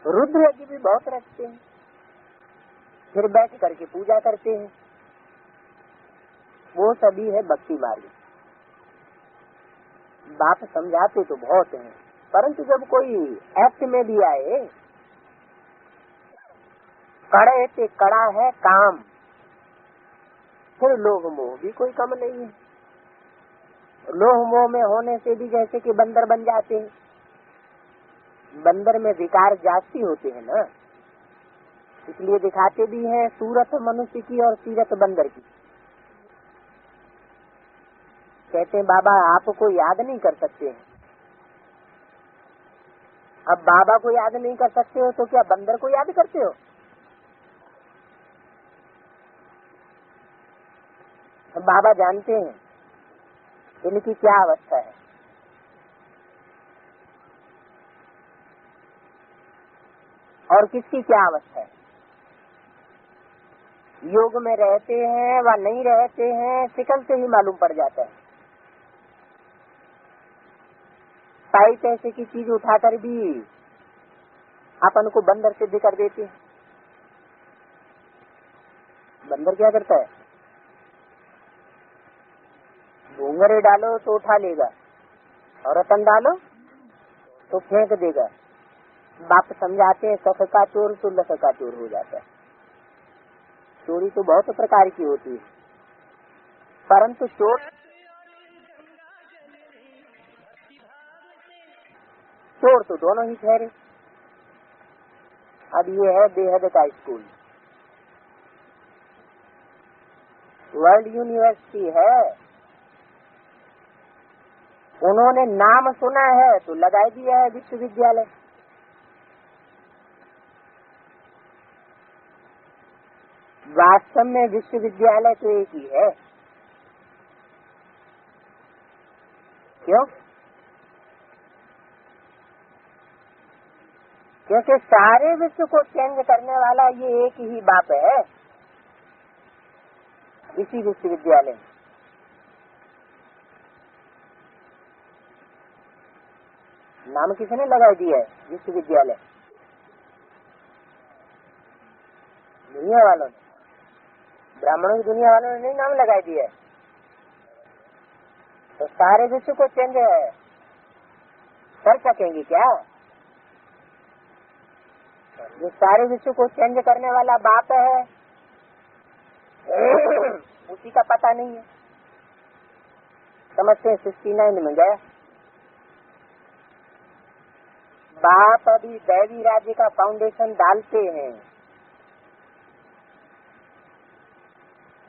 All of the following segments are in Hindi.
रुद्र यज्ञ भी बहुत रखते हैं, फिर बैठ करके पूजा करते हैं। वो सभी है भक्ति मार्ग। बात समझाते तो बहुत हैं, परंतु जब कोई एक्ट में भी आए, कड़े से कड़ा है काम, फिर लोभ मोह भी कोई कम नहीं है। लोभ मोह में होने से भी जैसे कि बंदर बन जाते हैं, बंदर में विकार जास्ती होते हैं ना, इसलिए दिखाते भी हैं सूरत मनुष्य की और सीरत बंदर की। कहते हैं बाबा आपको याद नहीं कर सकते हैं। अब बाबा को याद नहीं कर सकते हो तो क्या बंदर को याद करते हो? अब बाबा जानते हैं इनकी क्या अवस्था है। और किसकी क्या अवस्था है। योग में रहते हैं व नहीं रहते हैं, शिकल से ही मालूम पड़ जाता है। पाई पैसे की चीज उठाकर भी अपन को बंदर सिद्ध कर देते हैं। बंदर क्या करता है, घूंघरे डालो तो उठा लेगा और रतन डालो तो फेंक देगा। बाप समझाते हैं सख का चोर तो लख का चोर हो जाता है। चोरी तो बहुत प्रकार की होती है, परंतु चोर तो दोनों ही ठहरे। अब ये है बेहद का स्कूल, वर्ल्ड यूनिवर्सिटी है। उन्होंने नाम सुना है तो लगा दिया है विश्वविद्यालय। वास्तव में विश्वविद्यालय तो एक ही है। क्यों? क्योंकि सारे विश्व को चेंज करने वाला ये एक ही बाप है, इसी विश्वविद्यालय में। नाम किसने लगा दिया है विश्वविद्यालय? दुनिया वालों ने, ब्राह्मणों की दुनिया वालों ने नहीं नाम लगा दिया है। तो सारे विश्व को चेंज कर सकेंगे क्या? जो सारे विश्व को चेंज करने वाला बाप है उसी का पता नहीं है। समझते हैं 69 में गया बाप अभी दैवी राज्य का फाउंडेशन डालते हैं।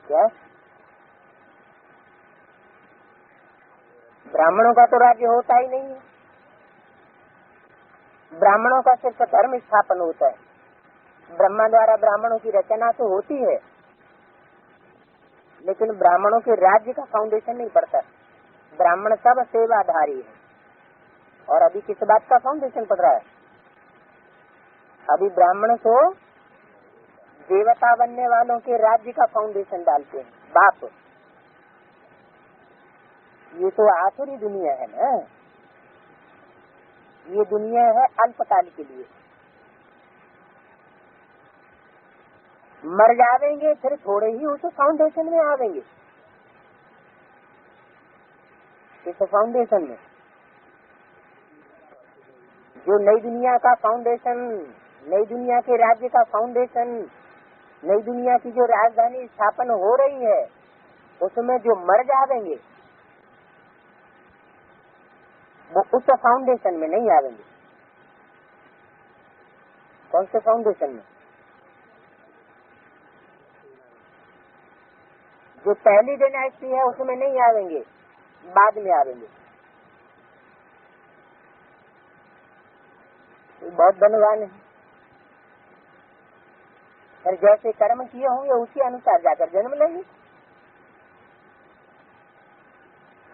क्या ब्राह्मणों का तो राज्य होता ही नहीं है। ब्राह्मणों का सिर्फ धर्म स्थापन होता है। ब्रह्मा द्वारा ब्राह्मणों की रचना तो होती है, लेकिन ब्राह्मणों के राज्य का फाउंडेशन नहीं पड़ता। ब्राह्मण सब सेवाधारी है। और अभी किस बात का फाउंडेशन पड़ रहा है? अभी ब्राह्मण को देवता बनने वालों के राज्य का फाउंडेशन डालते हैं बाप। ये तो आखिरी दुनिया है ना, ये दुनिया है अल्पकाल के लिए। मर जाएंगे फिर थोड़े ही उस फाउंडेशन में आवेंगे। इस फाउंडेशन में जो नई दुनिया का फाउंडेशन, नई दुनिया के राज्य का फाउंडेशन, नई दुनिया की जो राजधानी स्थापन हो रही है, उसमें जो मर जाएंगे वो उस फाउंडेशन में नहीं आवेंगे। कौन से फाउंडेशन में? जो पहली डायनेस्टी है उसमें नहीं आवेंगे, बाद में आवेंगे। बहुत धनवान है, और जैसे कर्म किए होंगे उसी अनुसार जाकर जन्म लेंगे।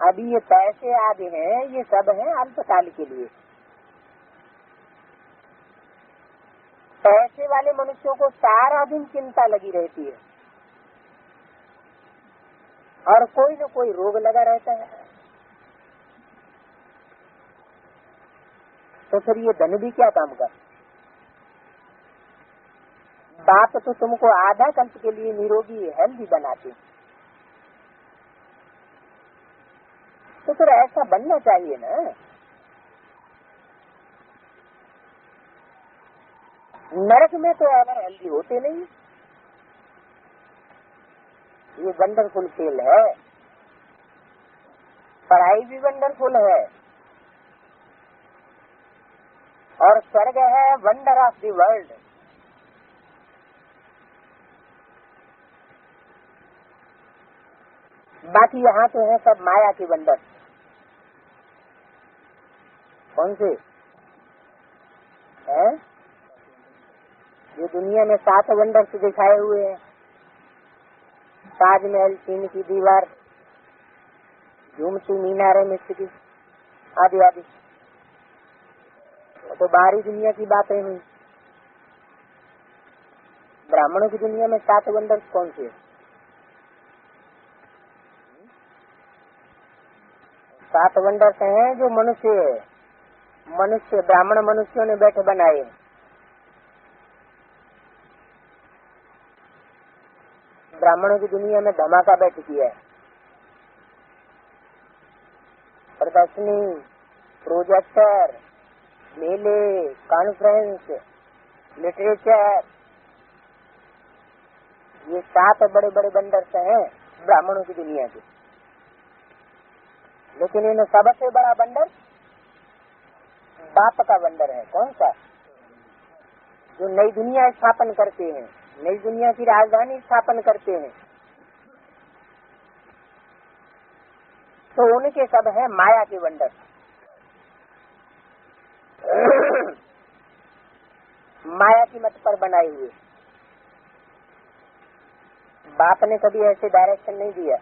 अभी ये पैसे आदि हैं, ये सब हैं अल्पकाल के लिए। पैसे वाले मनुष्यों को सारा दिन चिंता लगी रहती है और कोई न कोई रोग लगा रहता है। तो फिर ये धन भी क्या काम का? बाप तो तुमको आधा कल्प के लिए निरोगी हेल्दी बनाते, तो फिर ऐसा बनना चाहिए ना। नरक में तो अगर हेल्दी होते नहीं। ये वंडरफुल खेल है, पढ़ाई भी वंडरफुल है और स्वर्ग है वंडर ऑफ द वर्ल्ड। बाकी यहाँ तो है सब माया के वंडर। कौन से हैं? ये दुनिया में 7 वंडर से दिखाए हुए हैं, ताजमहल, चीन की दीवार, झूमती मीनारें मिस्र की, आदि आदि। तो बाहरी दुनिया की बातें हुई। ब्राह्मणों की दुनिया में 7 वंडर कौन से? 7 वंडर्स हैं जो मनुष्य ब्राह्मण मनुष्यों ने बैठे बनाए। ब्राह्मणों की दुनिया में धमाका बैठ किया है, प्रदर्शनी, प्रोजेक्टर, मेले, कॉन्फ्रेंस, लिटरेचर, ये 7 बड़े बड़े वंडर्स हैं ब्राह्मणों की दुनिया के। लेकिन इन सबसे बड़ा वंडर बाप का वंडर है। कौन सा? जो नई दुनिया स्थापन करते हैं, नई दुनिया की राजधानी स्थापन करते हैं, तो उनके सब है माया के वंडर। माया की मत पर बनाए हुए। बाप ने कभी ऐसे डायरेक्शन नहीं दिया।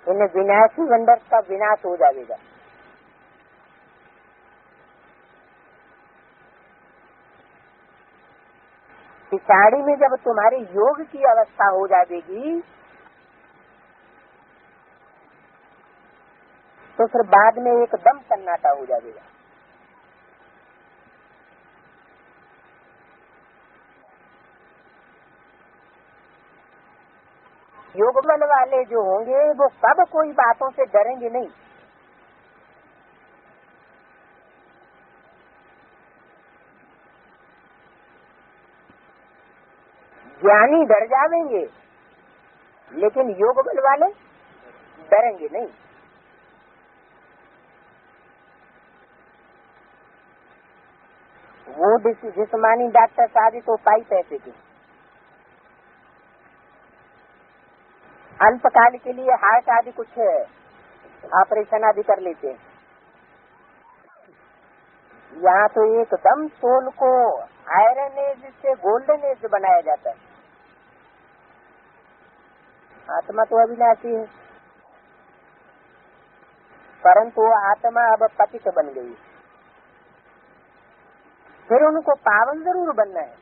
इन विनाशी वंडर का विनाश हो जाएगा। पिछाड़ी में जब तुम्हारी योग की अवस्था हो जाएगी तो फिर बाद में एकदम सन्नाटा हो जाएगा। योग बल वाले जो होंगे वो सब कोई बातों से डरेंगे नहीं। ज्ञानी डर जाएंगे लेकिन योग बल वाले डरेंगे नहीं। वो जिस्मानी डॉक्टर शादी तो पाई पैसे की, अल्पकाल के लिए हार्ट आदि कुछ ऑपरेशन आदि कर लेते हैं। यहाँ तो एकदम सोल को आयरन एज से गोल्डन एज बनाया जाता है। आत्मा तो अविनाशी है, परंतु वो आत्मा अब पतित बन गई। फिर उनको पावन जरूर बनना है।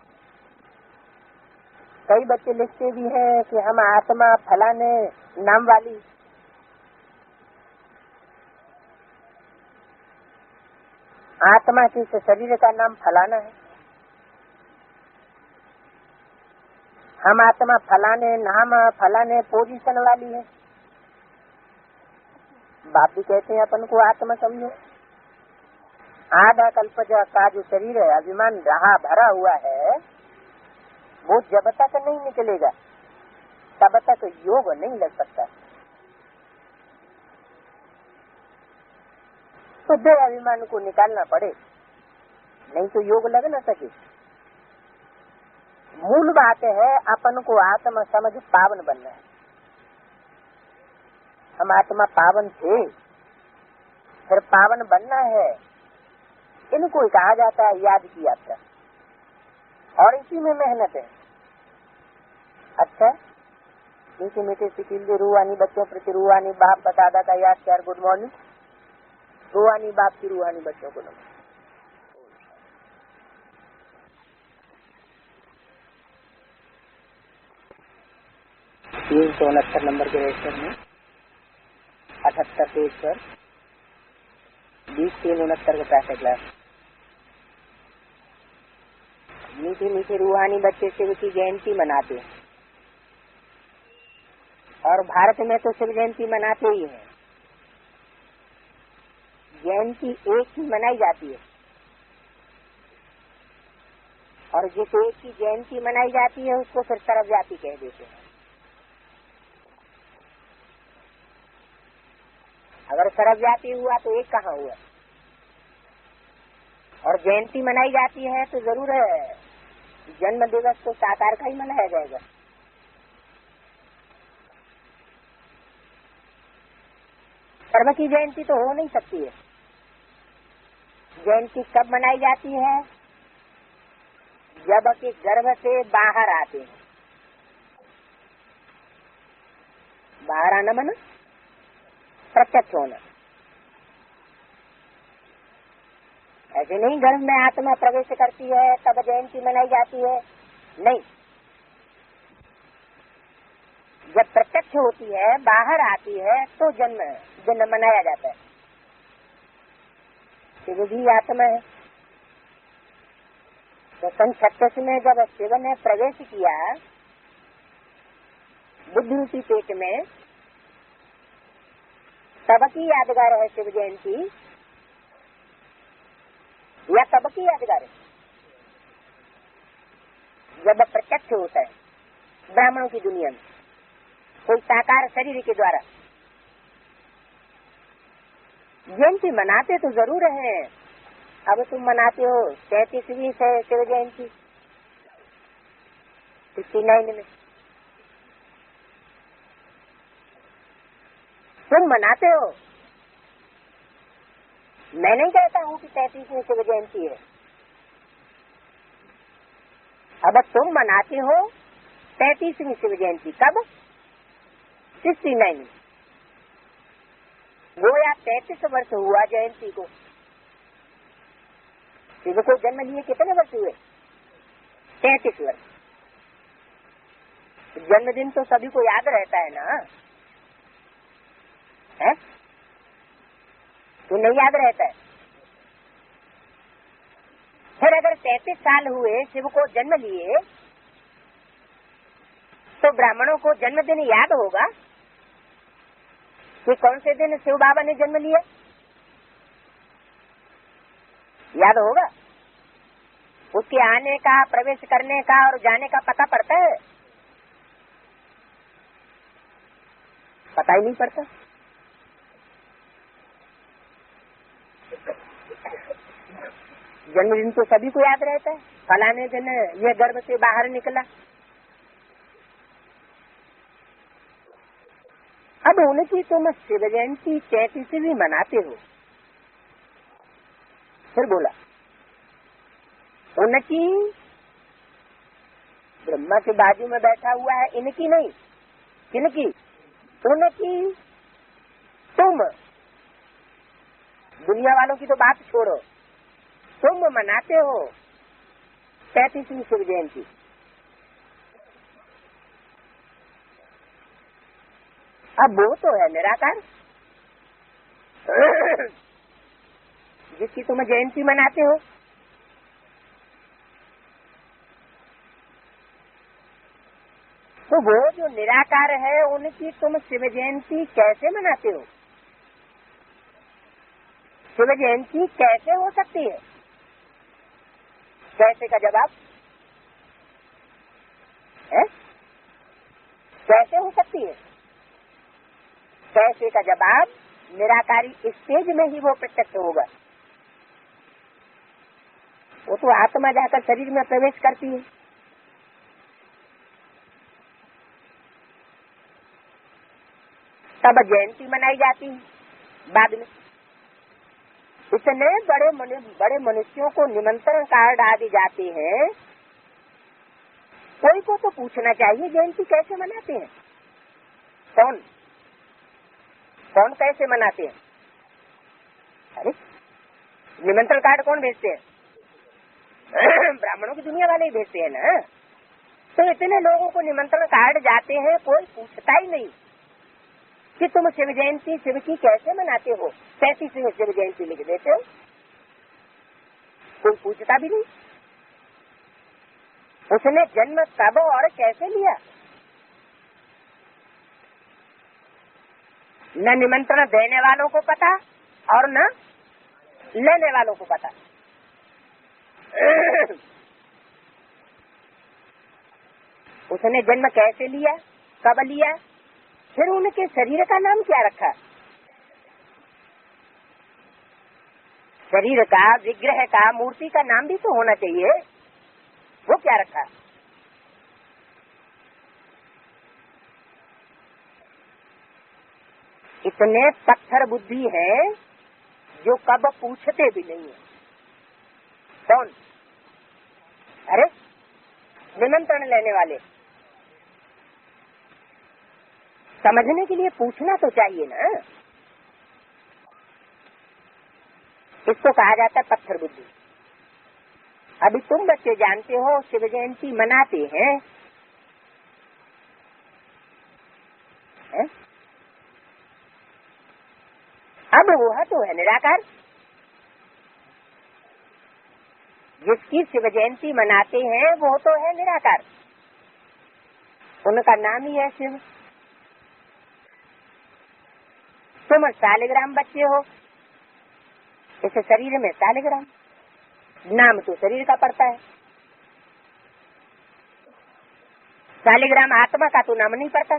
कई बच्चे लिखते भी हैं कि हम आत्मा फलाने नाम वाली। आत्मा के शरीर का नाम फलाना है। हम आत्मा फलाने नाम फलाने पोजीशन वाली है। बाप भी कहते हैं अपन को आत्मा समझो। आधा कल्पजा का जो शरीर है अभिमान रहा भरा हुआ है, वो जब तक नहीं निकलेगा तब तक योग नहीं लग सकता। तो दे अभिमान को निकालना पड़े, नहीं तो योग लग न सके। मूल बात है अपन को आत्मा समझ पावन बनना है। हम आत्मा पावन थे, फिर पावन बनना है। इनको कहा जाता है याद की यात्रा, और इसी में मेहनत है। अच्छा, मीठे मीठे सिकिल रूहानी बच्चों प्रति रूहानी बाप दादा का याद प्यार गुड मॉर्निंग। रूहानी बाप की रूहानी बच्चों को नमस्कार। 369 नंबर के रजिस्टर में 78 पेज पर 20-3-69 का पैसा क्लास। मीठे मीठे रूहानी बच्चे शिव की जयंती मनाते हैं, और भारत में तो शिव जयंती मनाते ही हैं। जयंती एक ही मनाई जाती है, और जिस एक की जयंती मनाई जाती है उसको फिर सर्वव्यापी कह देते हैं। अगर सर्वव्यापी हुआ तो एक कहाँ हुआ, और जयंती मनाई जाती है तो जरूर है जन्म दिवस तो साकार का ही मनाया जाएगा। सर्व की जयंती तो हो नहीं सकती है। जयंती कब मनाई जाती है? जब कि गर्भ से बाहर आते हैं। बाहर आना माना प्रत्यक्ष होना। ऐसे नहीं गर्भ में आत्मा प्रवेश करती है तब जयंती मनाई जाती है, नहीं। जब प्रत्यक्ष होती है, बाहर आती है, तो जन्म मनाया जाता है। शिव भी आत्मा है। तो सन 36 में जब शिव ने प्रवेश किया बुद्धि रूपी पेट में, तब की यादगार है शिव जयंती, या तब की यादगार है जब प्रत्यक्ष होता है ब्राह्मणों की दुनिया में कोई साकार शरीर के द्वारा। जयंती मनाते तो जरूर हैं। अब तुम मनाते हो 33वीं शिव जयंती 69 में, तुम मनाते हो। मैं नहीं कहता हूँ कि 33वीं शिव जयंती है। अब तुम मनाते हो 33वीं शिव जयंती, कब? 69। वो या 33 वर्ष हुआ जयंती को। शिव को जन्म लिए कितने वर्ष हुए? 33 वर्ष। जन्मदिन तो सभी को याद रहता है ना, है? तो नहीं याद रहता है। फिर अगर 33 साल हुए शिव को जन्म लिए तो ब्राह्मणों को जन्मदिन याद होगा कि कौन से दिन शिव बाबा ने जन्म लिया? याद होगा? उसके आने का, प्रवेश करने का और जाने का पता पड़ता है? पता ही नहीं पड़ता। जन्मदिन तो सभी को याद रहता है, फलाने दिन ये गर्भ से बाहर निकला। अब उनकी तुम शिव जयंती 33वीं मनाते हो। फिर बोला उनकी ब्रह्मा के बाजू में बैठा हुआ है, इनकी नहीं, किनकी? उनकी। तुम दुनिया वालों की तो बात छोड़ो, तुम मनाते हो 33वीं शिव जयंती। अब वो तो है निराकार जिसकी तुम जयंती मनाते हो। तो वो जो निराकार है उनकी तुम शिव जयंती कैसे मनाते हो? शिव जयंती कैसे हो सकती है? कैसे का जवाब है? कैसे हो सकती है? कैसे का जवाब निराकारी स्टेज में ही वो प्रत्यक्ष होगा। वो तो आत्मा जाकर शरीर में प्रवेश करती है। तब जयंती मनाई जाती है बाद में। इतने बड़े मनुष्यों को निमंत्रण कार्ड आदि जाते हैं, कोई को तो पूछना चाहिए जयंती कैसे मनाते हैं। कौन कैसे मनाते हैं? अरे निमंत्रण कार्ड कौन भेजते हैं? ब्राह्मणों की दुनिया वाले ही भेजते हैं ना। तो इतने लोगों को निमंत्रण कार्ड जाते हैं, कोई पूछता ही नहीं कि तुम शिव जयंती शिव की कैसे मनाते हो, कैसी शिव जयंती लिख देते हो, कोई पूछता भी नहीं। उसने जन्म कब और कैसे लिया, न निमंत्रण देने वालों को पता और न लेने वालों को पता। उसने जन्म कैसे लिया, कब लिया, फिर उनके शरीर का नाम क्या रखा, शरीर का, विग्रह का, मूर्ति का नाम भी तो होना चाहिए, वो क्या रखा। इतने पत्थर बुद्धि है जो कब पूछते भी नहीं है। कौन? अरे निमंत्रण लेने वाले। समझने के लिए पूछना तो चाहिए ना। इसको कहा जाता है पत्थर बुद्धि। अभी तुम बच्चे जानते हो शिव जयंती मनाते हैं, है? अब वह तो है निराकार, जिसकी शिव जयंती मनाते हैं वो तो है निराकार, उनका नाम ही है शिव। तुम शालिग्राम बच्चे हो, इस शरीर में शालिग्राम नाम तो शरीर का पड़ता है, शालिग्राम आत्मा का तो नाम नहीं पड़ता।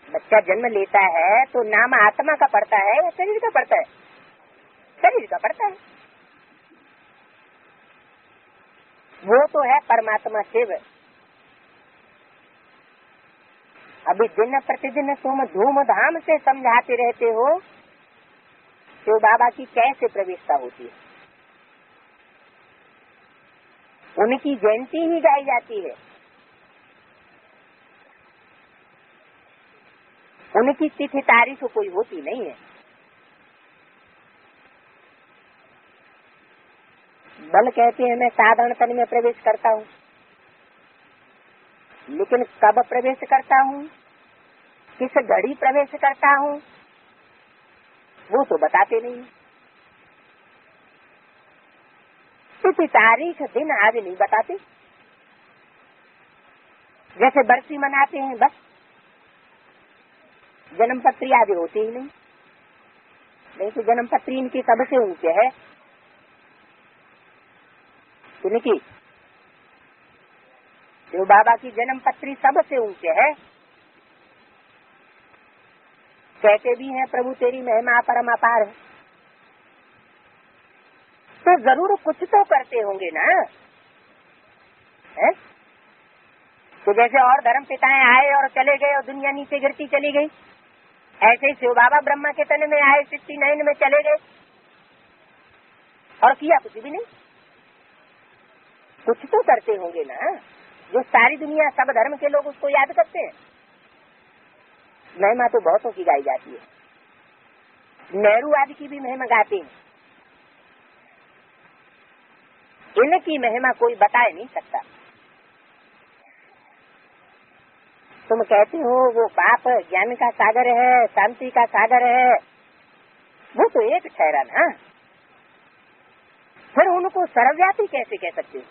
बच्चा जन्म लेता है तो नाम आत्मा का पड़ता है या शरीर का पड़ता है? शरीर का पड़ता है। वो तो है परमात्मा शिव। अभी दिन प्रतिदिन तुम धूमधाम से समझाते रहते हो शिव बाबा की कैसे प्रवेशता होती है, उनकी जयंती ही गाई जाती है, उनकी तिथि तारीख कोई होती नहीं है। बल कहते हैं मैं साधारण तन में प्रवेश करता हूँ, लेकिन कब प्रवेश करता हूँ, किस घड़ी प्रवेश करता हूँ, वो तो बताते नहीं। तिथि तारीख दिन आज नहीं बताते। जैसे बरसी मनाते हैं बस, जन्म पत्री आदि होती ही नहीं। नहीं तो जन्म पत्री इनकी सबसे ऊंचे है, इनकी शिव बाबा की जन्म पत्री सबसे ऊंचे है। कहते भी हैं प्रभु तेरी महिमा परम अपार है, तो जरूर कुछ तो करते होंगे ना, है? तो जैसे और धर्म पिताएं आए और चले गए और दुनिया नीचे गिरती चली गई, ऐसे ही शिव बाबा ब्रह्मा के तन में आए, 69 में चले गए और किया कुछ भी नहीं। कुछ तो करते होंगे ना, जो सारी दुनिया सब धर्म के लोग उसको याद करते हैं। महिमा तो बहुतों की गाई जाती है, नेहरू आदि की भी महिमा गाते हैं, इनकी महिमा कोई बता नहीं सकता। तुम कहते हो वो बाप ज्ञान का सागर है, शांति का सागर है, वो तो एक ठहरा ना, फिर उनको सर्वव्यापी कैसे कह सकते हो?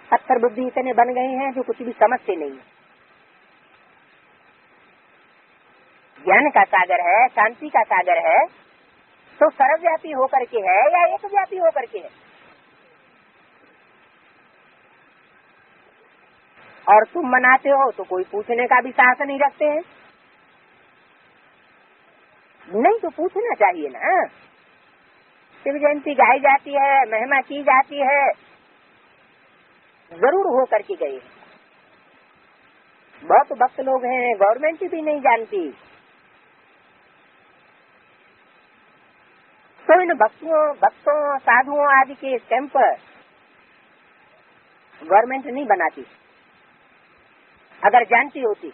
पत्थर बुद्धि इतने बन गए हैं जो कुछ भी समझते नहीं। ज्ञान का सागर है, शांति का सागर है, तो सर्वव्यापी होकर के है या एक व्यापी होकर के है? और तुम मनाते हो तो कोई पूछने का भी साहस नहीं रखते हैं। नहीं तो पूछना चाहिए ना। शिव जयंती गाई जाती है, महिमा की जाती है, जरूर हो करके गए। बहुत भक्त लोग हैं, गवर्नमेंट भी नहीं जानती, तो इन भक्तों साधुओं आदि के स्टैंप गवर्नमेंट नहीं बनाती। अगर जानती होती,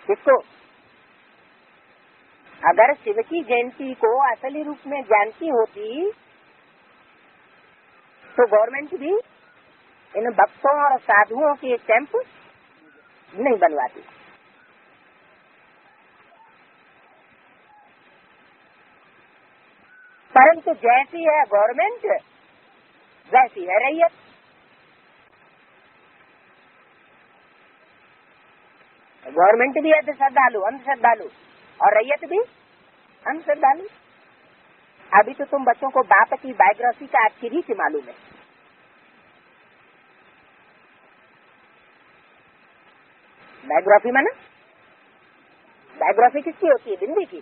किसको? अगर शिव की जयंती को असली रूप में जानती होती तो गवर्नमेंट भी इन भक्तों और साधुओं के कैंप नहीं बनवाती। परंतु जैसी है गवर्नमेंट वैसी है रैयत। गवर्नमेंट भी है श्रद्धालु, अंधश्रद्धालु, और रैयत भी अंधश्रद्धालु। अभी तो तुम बच्चों को बाप की बायोग्राफी का अच्छी रीति मालूम है। बायोग्राफी माना, बायोग्राफी किसकी होती है? बिंदी की,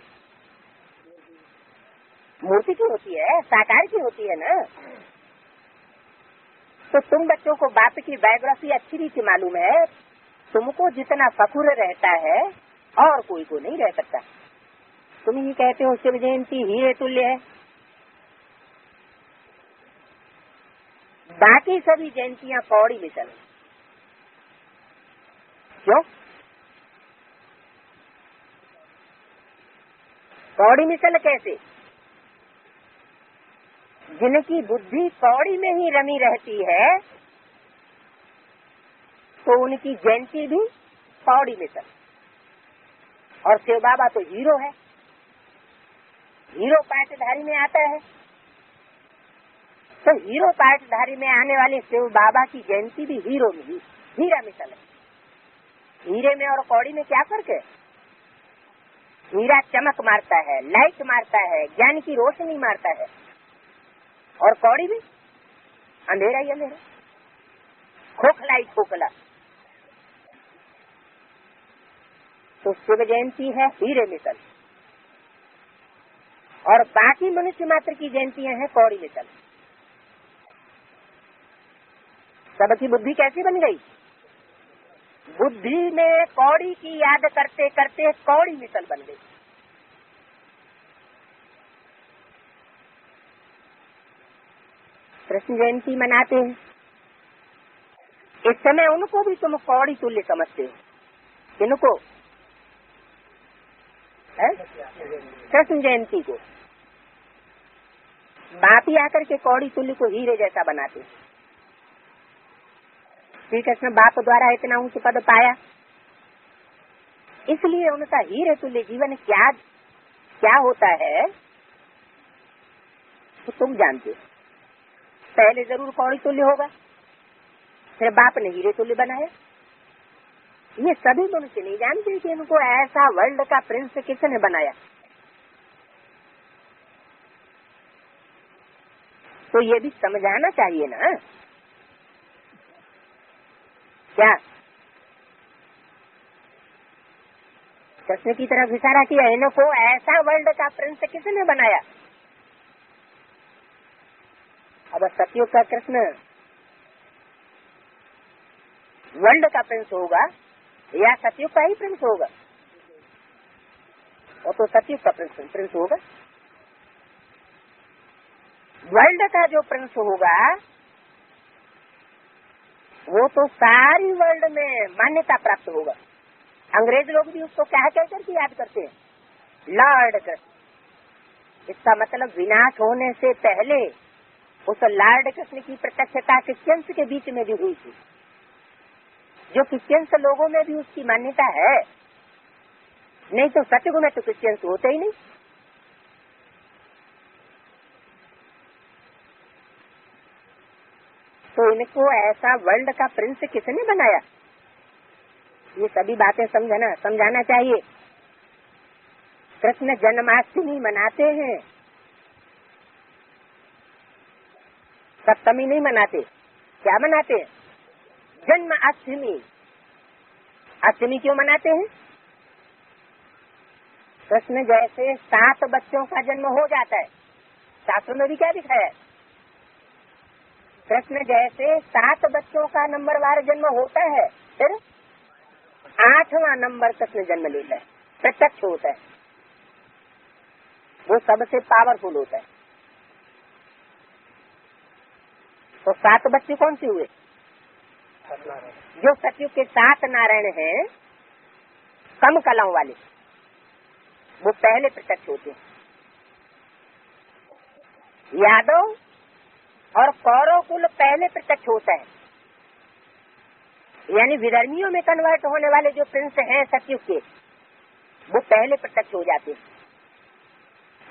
मूर्ति की होती है, साकार की होती है ना। तो तुम बच्चों को बाप की बायोग्राफी अच्छी रीति मालूम है। तुमको जितना फखुर रहता है और कोई को नहीं रह सकता। तुम ये कहते हो शिव जयंती हीरे तुल्य है, बाकी सभी जयंतियां कौड़ी मिसल। क्यों कौड़ी मिसल? कैसे? जिनकी बुद्धि कौड़ी में ही रमी रहती है तो उनकी जयंती भी कौड़ी मिसल। और शिव बाबा तो हीरो है, हीरो पाटधारी में आता है। तो हीरो पाटधारी में आने वाले शिव बाबा की जयंती भी हीरो में ही हीरा मिसल है। हीरे में और कौड़ी में क्या फर्क है? हीरा चमक मारता है, लाइट मारता है, ज्ञान की रोशनी मारता है, और कौड़ी में अंधेरा ही अंधेरा, खोखला ही खोखला। तो शिव जयंती है हीरे मिसल, और बाकी मनुष्य मात्र की जयंतियां हैं कौड़ी मिसल। सबकी बुद्धि कैसी बन गई? बुद्धि में कौड़ी की याद करते करते कौड़ी मिसल बन गई। कृष्ण जयंती मनाते हैं, इस समय उनको भी तुम कौड़ी तुल्य समझते हो। किनको? कृष्ण जयंती को बाप ही आकर के कौड़ी तुल्य को हीरे जैसा बनाते। श्री कृष्ण बाप द्वारा इतना ऊंच पद पाया, इसलिए उनका हीरे तुल्य जीवन क्या क्या होता है तो तुम जानते हो। पहले जरूर कौड़ी तुल्य होगा, फिर बाप ने हीरे तुल्य बनाया। ये सभी मनुष्य नहीं जानते कि इनको ऐसा वर्ल्ड का प्रिंस किसने बनाया। तो ये भी समझाना चाहिए ना। क्या कृष्ण की तरफ इशारा किया, इनको ऐसा वर्ल्ड का प्रिंस किसने बनाया। अब सतयुग का कृष्ण वर्ल्ड का प्रिंस होगा या सतयुग का ही प्रिंस होगा? वो तो सतयुग का प्रिंस होगा। वर्ल्ड का जो प्रिंस होगा वो तो सारी वर्ल्ड में मान्यता प्राप्त होगा। अंग्रेज लोग भी उसको क्या कह करके याद करते हैं? लॉर्ड कृष्ण। इसका मतलब विनाश होने से पहले उस लॉर्ड कृष्ण की प्रत्यक्षता क्रिश्चियंस के बीच में भी हुई थी। जो क्रिश्चियंस लोगों में भी उसकी मान्यता है, नहीं तो सतयुग में तो क्रिश्चियंस होते ही नहीं। तो इनको ऐसा वर्ल्ड का प्रिंस किसने बनाया? ये सभी बातें समझाना चाहिए। कृष्ण जन्माष्टमी मनाते हैं, सप्तमी नहीं मनाते। क्या मनाते हैं? जन्माष्टमी। अष्टमी क्यों मनाते हैं? कृष्ण जैसे 7 बच्चों का जन्म हो जाता है, शास्त्रों में भी क्या दिखाया है? कृष्ण जैसे 7 बच्चों का नंबरवार जन्म होता है, फिर 8वां नंबर कृष्ण जन्म लेता है, प्रत्यक्ष होता है। वो सबसे पावरफुल होता है। तो 7 बच्चे कौन से हुए? जो सतयुग के 7 नारायण हैं, कम कलाओं वाले, वो पहले प्रत्यक्ष होते हैं। यादव और कौरव कुल पहले प्रत्यक्ष होता है, यानी विधर्मियों में कन्वर्ट होने वाले जो प्रिंस हैं सतयुग के, वो पहले प्रत्यक्ष हो जाते हैं।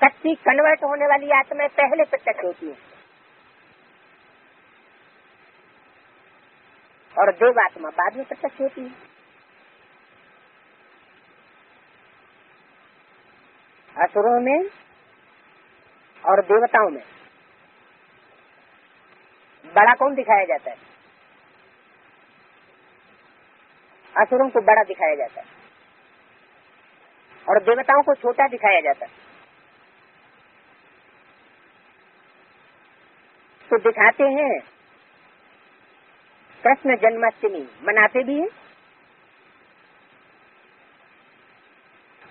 सच्ची कन्वर्ट होने वाली आत्माएं पहले प्रत्यक्ष होती है और देवात्मा बाद में प्रत्यक्ष होती है। असुरों में और देवताओं में बड़ा कौन दिखाया जाता है? असुरों को बड़ा दिखाया जाता है और देवताओं को छोटा दिखाया जाता है। तो दिखाते हैं कृष्ण जन्माष्टमी मनाते भी हैं।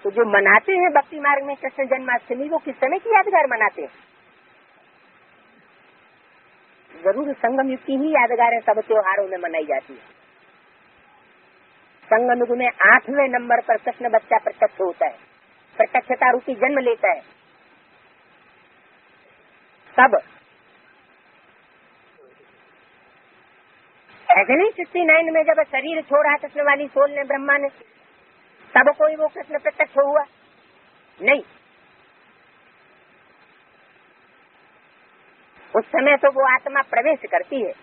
तो जो मनाते हैं भक्ति मार्ग में कृष्ण जन्माष्टमी, वो किस समय की यादगार मनाते हैं? जरूर संगम युग की ही यादगार सब त्योहारों में मनाई जाती है। संगम युग में 8वें नंबर पर कृष्ण बच्चा प्रत्यक्ष होता है, प्रत्यक्षता रूपी जन्म लेता है। तब 69 में जब शरीर छोड़ा कृष्ण वाली सोल ने, ब्रह्मा ने, तब कोई वो कृष्ण प्रत्यक्ष हुआ नहीं। उस समय तो वो आत्मा प्रवेश करती है।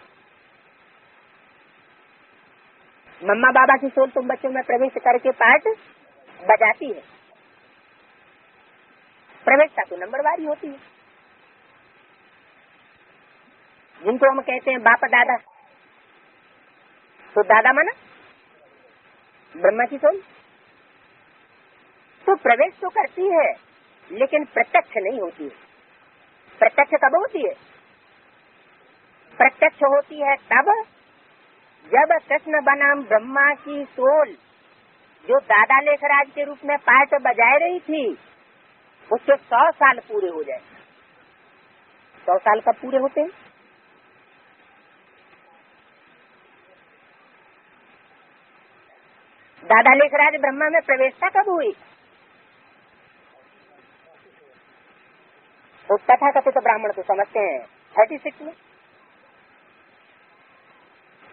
मम्मा बाबा की सोल तुम बच्चों में प्रवेश करके पाठ बजाती है। प्रवेशता तो नंबरवारी होती है। जिनको हम कहते हैं बाप दादा, तो दादा माना ब्रह्मा की सोल, तो प्रवेश तो करती है लेकिन प्रत्यक्ष नहीं होती है। प्रत्यक्ष कब होती है? प्रत्यक्ष होती है तब जब कृष्ण बनाम ब्रह्मा की सोल जो दादा लेखराज के रूप में पाठ बजाए रही थी, उसके 100 साल पूरे हो जाए। 100 साल कब पूरे होते हैं? दादा लेखराज ब्रह्मा में प्रवेशता कब हुई? तो तथाकथित ब्राह्मण तो समझते हैं 36 में।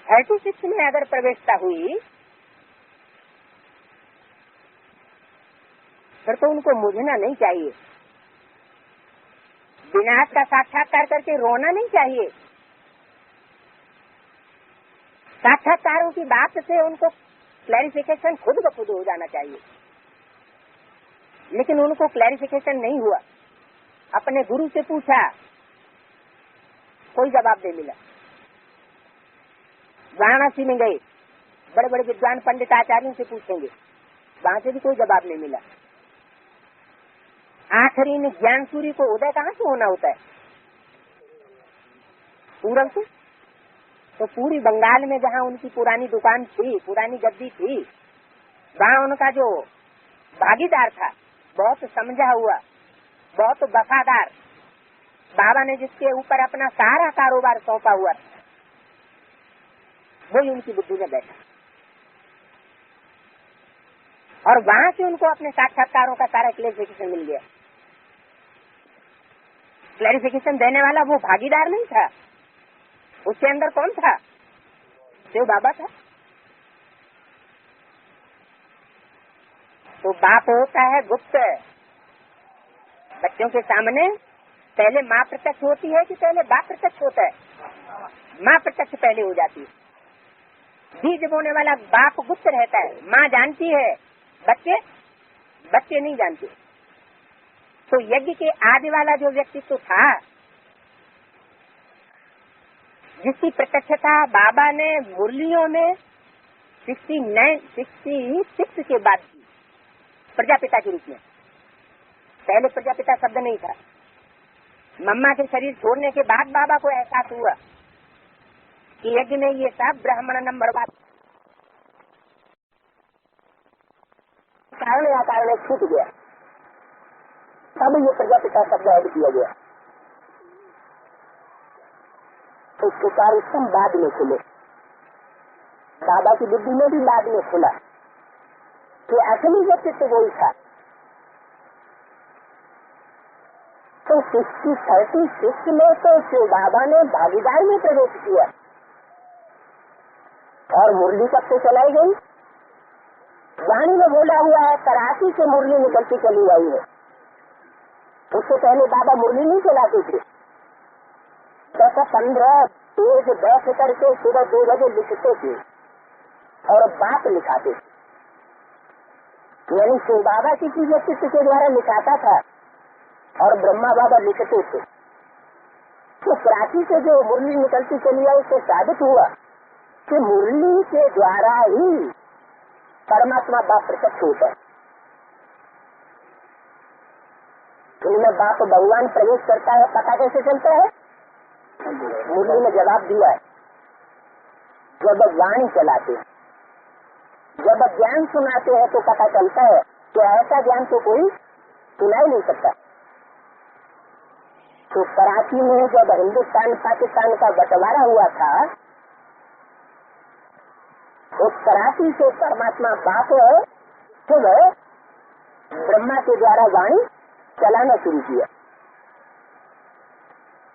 36 में अगर प्रवेशता हुई फिर तो उनको मुझना नहीं चाहिए, विनाश का साक्षात्कार करके रोना नहीं चाहिए। साक्षात्कारों की बात से उनको क्लैरिफिकेशन खुद ब खुद हो जाना चाहिए, लेकिन उनको क्लैरिफिकेशन नहीं हुआ। अपने गुरु से पूछा, कोई जवाब नहीं मिला। वाराणसी में गए, बड़े बड़े विद्वान पंडित आचार्यों से पूछेंगे, वहां से भी कोई जवाब नहीं मिला। आखिरी में ज्ञान सूर्य को उदय कहाँ से होना होता है? पूरब से। तो पूरी बंगाल में जहाँ उनकी पुरानी दुकान थी, पुरानी गद्दी थी, वहाँ उनका जो भागीदार था, बहुत समझा हुआ, बहुत वफादार, बाबा ने जिसके ऊपर अपना सारा कारोबार सौंपा हुआ था, वही उनकी बुद्धि में बैठा और वहां से उनको अपने साक्षात्कारों का सारा क्लैरिफिकेशन मिल गया। क्लैरिफिकेशन देने वाला वो भागीदार नहीं था, उसके अंदर कौन था? शिव बाबा था। तो बाप होता है गुप्त। बच्चों के सामने पहले माँ प्रत्यक्ष होती है कि पहले बाप प्रत्यक्ष होता है? माँ प्रत्यक्ष पहले हो जाती है। बीज बोने वाला बाप गुप्त रहता है, माँ जानती है, बच्चे नहीं जानते। तो यज्ञ के आदि वाला जो व्यक्तित्व था, जिसकी प्रत्यक्षता बाबा ने मुरलियों में 66 के बाद की, प्रजापिता के रूप में। पहले प्रजापिता शब्द नहीं था। मम्मा के शरीर छोड़ने के बाद बाबा को एहसास हुआ कि यज्ञ में ये सब ब्राह्मण नंबर बात कारण या कारण छूट गया, तब ये प्रजापिता शब्द ऐड किया गया। तो उसके कार्यक्रम बाद में खुले, बाबा की बुद्धि में भी बाद में खुला कि असली व्यक्तित्व वही था। तो 36 में तो शिव बाबा ने भागीदार में प्रवेश किया और मुरली कब से चलाई गई? वाणी में बोला हुआ है कराची से मुरली निकलती चली आई है। उससे पहले बाबा मुरली नहीं चलाते थे। 10-15 पेज बैठ करके सुबह 2 बजे लिखते थे और बात लिखाते थे। यानी शिव बाबा किसी व्यक्ति के द्वारा लिखाता था और ब्रह्मा बाबा लिखते थे। तो कराची से जो मुरली निकलती चली आई उससे साबित हुआ कि मुरली के द्वारा ही परमात्मा बाप प्रत्यक्ष होता है। इनमें बाप भगवान प्रवेश करता है, पता कैसे चलता है? मुरली ने जवाब दिया है। जब वाणी चलाते हैं, जब ज्ञान सुनाते हैं तो पता चलता है कि ऐसा ज्ञान तो कोई सुना ही नहीं सकता। तो कराची में जब हिंदुस्तान पाकिस्तान का बंटवारा हुआ था, उस कराची से परमात्मा बाप जब ब्रह्मा के द्वारा वाणी चलाना शुरू किया,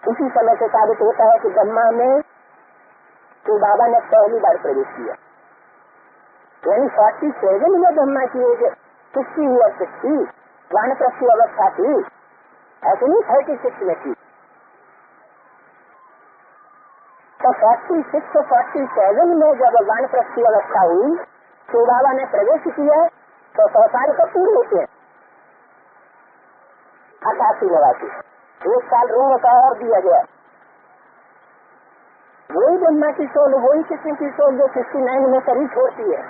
उसी समय से साबित होता है कि ब्रह्मा में तो बाबा ने पहली बार प्रवेश किया। यानी 47 में ब्रह्मा की एज 60 या 60 वानप्रस्थ की अवस्था थी, ऐसे नहीं 36 में थी। तो 46-47 में जब वानप्रस्थ की अवस्था हुई तो बाबा ने प्रवेश किया तो 100 साल कब पूरे होते हैं? 88-89, 1 साल रूम का और दिया गया। वही ब्रह्मा की सोल, वही कृष्ण की सोल जो 69 में शरीर छोड़ती है,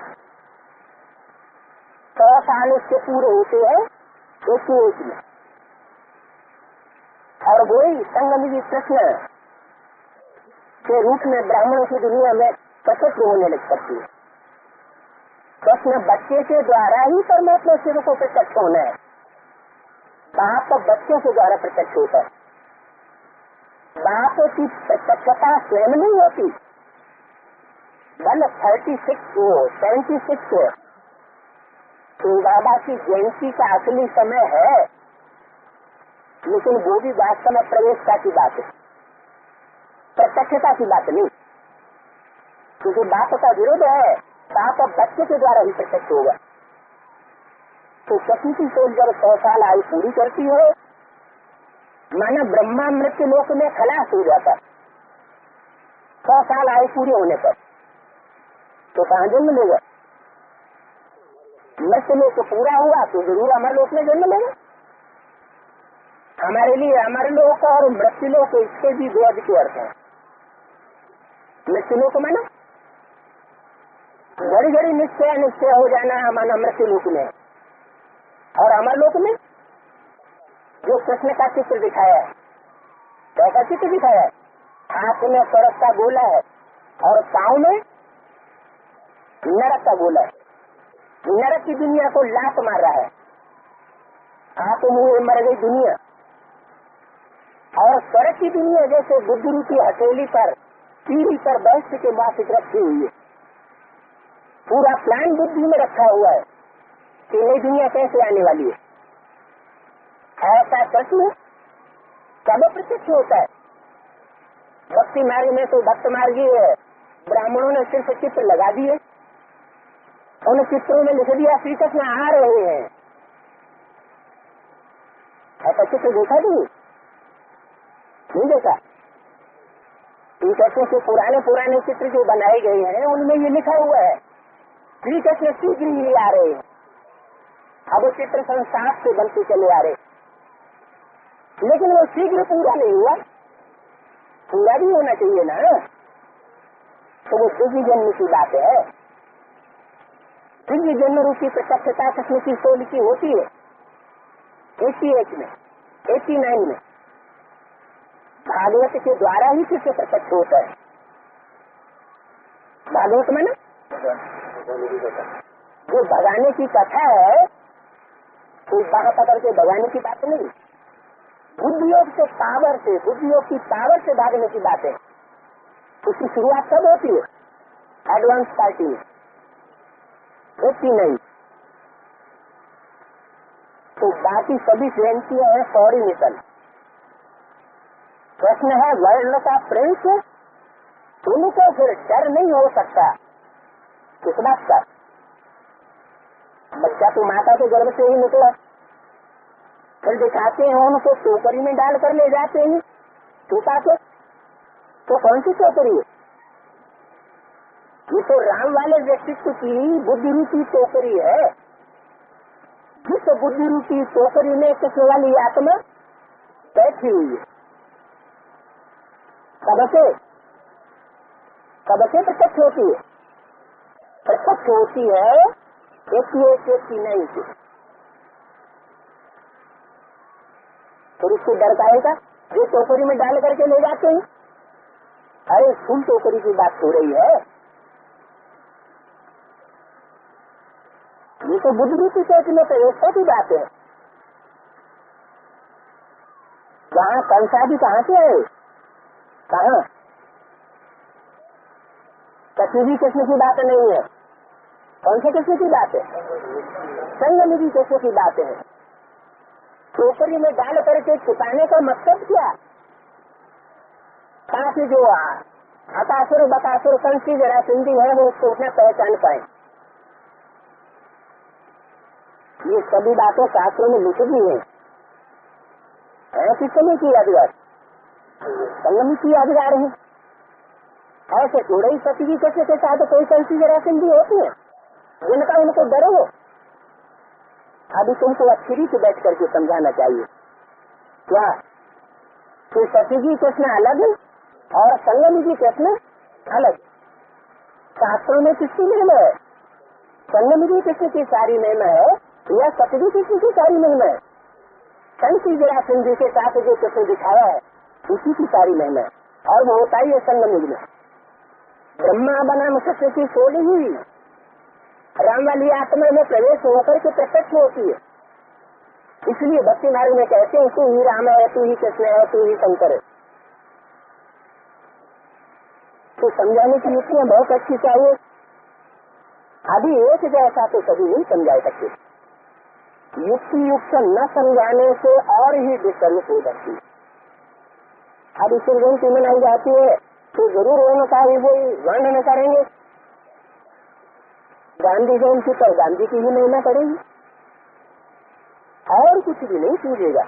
100 साल उसके पूरे होते हैं 1 में। और वही संगम कृष्ण के रूप में ब्राह्मणों की दुनिया में प्रकट होने लग सकती है। कृष्ण बच्चे के द्वारा ही परमात्मा शिव को प्रत्यक्ष होना है। बाप बच्चे के द्वारा प्रत्यक्ष होता है। बाप की प्रत्यक्षता स्वयं नहीं होती। बल 76 तो बाबा की जयंती का असली समय है, लेकिन वो भी वास्तव में प्रवेशता की बात है, प्रत्यक्षता की बात नहीं। क्योंकि बाप का विरोध है, बाप बच्चे के द्वारा ही प्रत्यक्ष होगा। तो कृष्ण की सोच जब 100 साल आयु पूरी करती है, माना ब्रह्मा मृत्यु लोक में खलास हो जाता। 100 साल आयु पूरी होने पर तो कहाँ जन्म लेगा? मृत्यु लोक पूरा हुआ तो जरूर अमर लोक में जन्म लेगा। हमारे लिए अमर लोक और मृत्यु लोक इसके भी 2 अधिक अर्थ है। मृत्यु लोक माना घड़ी घड़ी निश्चय हो जाना, माना मृत्यु लोक में। और अमर लोक में जो कृष्ण का चित्र दिखाया है, कैसा चित्र दिखाया है? हाथ में स्वर्ग का गोला है और पाँव में नरक का गोला है। नरक की दुनिया को लात मार रहा है, आप मुँह मर गई दुनिया। और स्वर्ग की दुनिया जैसे बुद्धि रूपी हथेली पर पीढ़ी पर बैठ के मासिक रखी हुई है। पूरा प्लान बुद्धि में रखा हुआ है कि नई दुनिया कैसे आने वाली है। ऐसा कृष्ण कब प्रत्यक्ष होता है? भक्ति मार्ग में तो भक्त मार्गी है, ब्राह्मणों ने सिर्फ चित्र लगा दिए, उन चित्रों में लिख दिया श्री कृष्ण आ रहे हैं। ऐसा चित्र देखा नहीं देखा? श्री कृष्ण के पुराने चित्र जो बनाए गए हैं उनमें ये लिखा हुआ है श्री कृष्ण शीघ्र ही आ रहे हैं। अब वो चित्र संसार से बनते चले आ रहे, लेकिन वो शीघ्र पूरा नहीं हुआ, पूरा भी होना चाहिए ना। तो वो दिव्य जन्म की बात है। दिव्य जन्म रूपी प्रत्यक्षता कृष्ण की सोल की होती है 88 में, 89 में। भागवत के द्वारा ही कृष्ण प्रत्यक्ष होता है। भागवत में ना जो भगाने की कथा है, कोई बाह पकड़ के भगाने की बात नहीं, बुद्धियोग से पावर से, बुद्धियोग की पावर से भागने की बात है। उसकी शुरुआत कब होती है? एडवांस पार्टी में होती नहीं। तो बाकी सभी जयंतियां हैं फौरी निकल। प्रश्न है वर्ल्ड का प्रिंस, उनको फिर डर नहीं हो सकता किस बात का? बच्चा तो माता के गर्भ से ही निकला, फिर दिखाते हैं उनको टोकरी में डालकर ले जाते हैं छुपा के। तो कौन सी टोकरी है? ये तो राम वाले व्यक्तित्व की बुद्धि रूपी टोकरी है। जिस बुद्धि रूपी टोकरी में कृष्ण वाली आत्मा बैठी हुई है, कब से प्रत्यक्ष होती है? प्रत्यक्ष होती है एक की नहीं थी। तो उसको डर पाएगा जो टोकरी में डाल करके ले जाते हैं। अरे फूल टोकरी की बात हो रही है, ये तो बुद्ध रूपी सोच में प्रवेशता की बात है। वहाँ कंसा भी कहाँ से आए? कहाँ? कभी भी कृष्ण की बात नहीं है। कौन से कृष्ण की बात है? संगनिधि कृष्ण की बात है। टोकरी में डाल करके छुपाने का मकसद क्या? ताकि जो हतासुर बतासुर कंसी जरा सिंधी है वो उसको उतना पहचान पाए। ये सभी बातें शास्त्रों में लिखी हुई है। किसने की यादगार? संगम की यादगार है। ऐसे थोड़े ही सती की कृष्ण के साथ कोई कंसी जरा सिंधी होती है जिनका उनको डर हो। अभी तुमको अच्छी से बैठ करके समझाना चाहिए क्या कि सती जी कृष्ण अलग और संगम जी कृष्ण अलग। शास्त्रों में किसकी महिमा है? संगम जी कृष्ण की सारी महिमा है या सतजी कृष्ण की सारी महिमा है? कंसी जरा सिंधी के साथ जो कृष्ण दिखाया है उसी की सारी महिमा है। और वो होता ही है संगम युग में। ब्रह्मा बनाम कृष्ण की सोली हुई राम वाली आत्मा में प्रवेश होकर के प्रत्यक्ष होती है। इसलिए भक्ति मार्ग में कहते हैं तू ही राम है, तू ही कृष्ण है, तू ही शंकर है। तो समझाने की युक्तियाँ बहुत अच्छी चाहिए। अभी एक जैसा तो कभी नहीं समझा सकते। युक्ति युक्त न समझाने से और ही विस्तृत हो जाती है। अब इस जयंती मनाई जाती है तो जरूर उनका ही वो वर्णन करेंगे। गांधी जयंती पर गांधी की ही महिमा करेंगे और कुछ भी नहीं पूछेगा।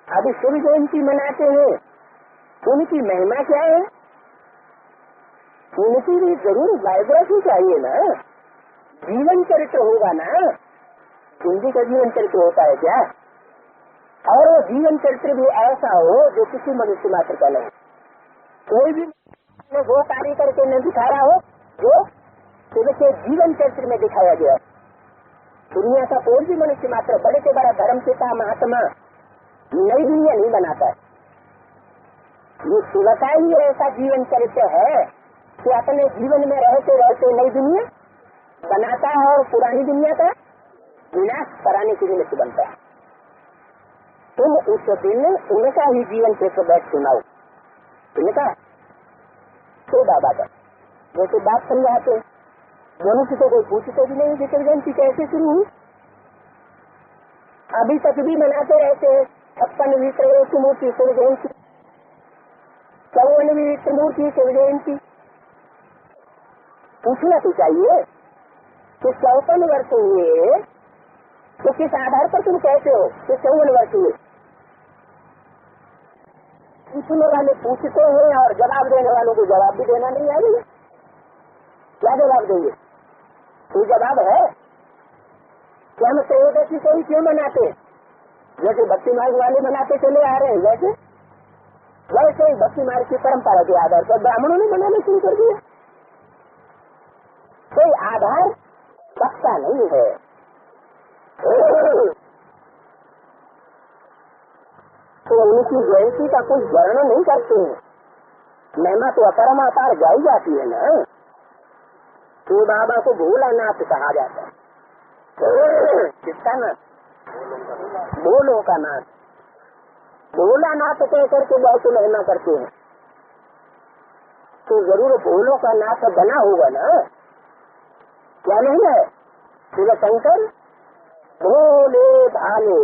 अभी शिव जयंती मनाते हैं उनकी महिमा क्या है? उनकी भी जरूर बायोग्राफी चाहिए ना, जीवन चरित्र होगा ना। हिंदी का जीवन चरित्र होता है क्या? और वो जीवन चरित्र भी ऐसा हो जो किसी मनुष्य मात्र का नहीं। कोई भी वो कार्य करके न दिखा रहा हो जो शिव के जीवन चरित्र में दिखाया गया। दुनिया का कोई भी मनुष्य मात्र बड़े से बड़ा धर्म पिता महात्मा नई दुनिया नहीं बनाता है। ये शिव का ही ऐसा जीवन चरित्र है कि अपने जीवन में रहते रहते नई दुनिया बनाता है और पुरानी दुनिया का विनाश कराने के लिए बनता है। तुम उस दिन उनका ही जीवन चरित्र बैठ सुनाओ। इनका तो बाबा का जैसे बात समझाते मनुष्य को कोई पूछते भी नहीं विसर्जन जयंती कैसे शुरू हुई। अभी तक भी मनाते रहते हैं 56वीं त्रिमूर्ति शिव जयंती, 54वीं त्रिमूर्ति शिव जयंती। पूछना तो चाहिए कि 54 वर्ष हुए तो किस आधार पर तुम कहते हो कि 54 वर्ष हुए? पूछने वाले पूछते हैं और जवाब देने वालों को जवाब भी देना नहीं आएगा। क्या जवाब देंगे? कोई जवाब है कि हम त्रयोदशी को ही क्यों मनाते? जैसे भक्ति मार्ग वाले मनाते चले आ रहे हैं वैसे ही भक्ति मार्ग की परंपरा के आधार पर ब्राह्मणों ने मनाना शुरू कर दिया। कोई आधार पक्का नहीं है। तो उनकी जयंती का कुछ वर्णन नहीं करते हैं। महिमा तो अपरमापार गाई जाती है ना। तो बाबा को भोलानाथ कहा जाता है। किसका नाथ? भोलों का नाथ। भोलानाथ कह करके बहुत महिमा करते हैं तो जरूर भोलों का नाथ बना होगा ना। क्या नहीं है? शिव शंकर भोले भाले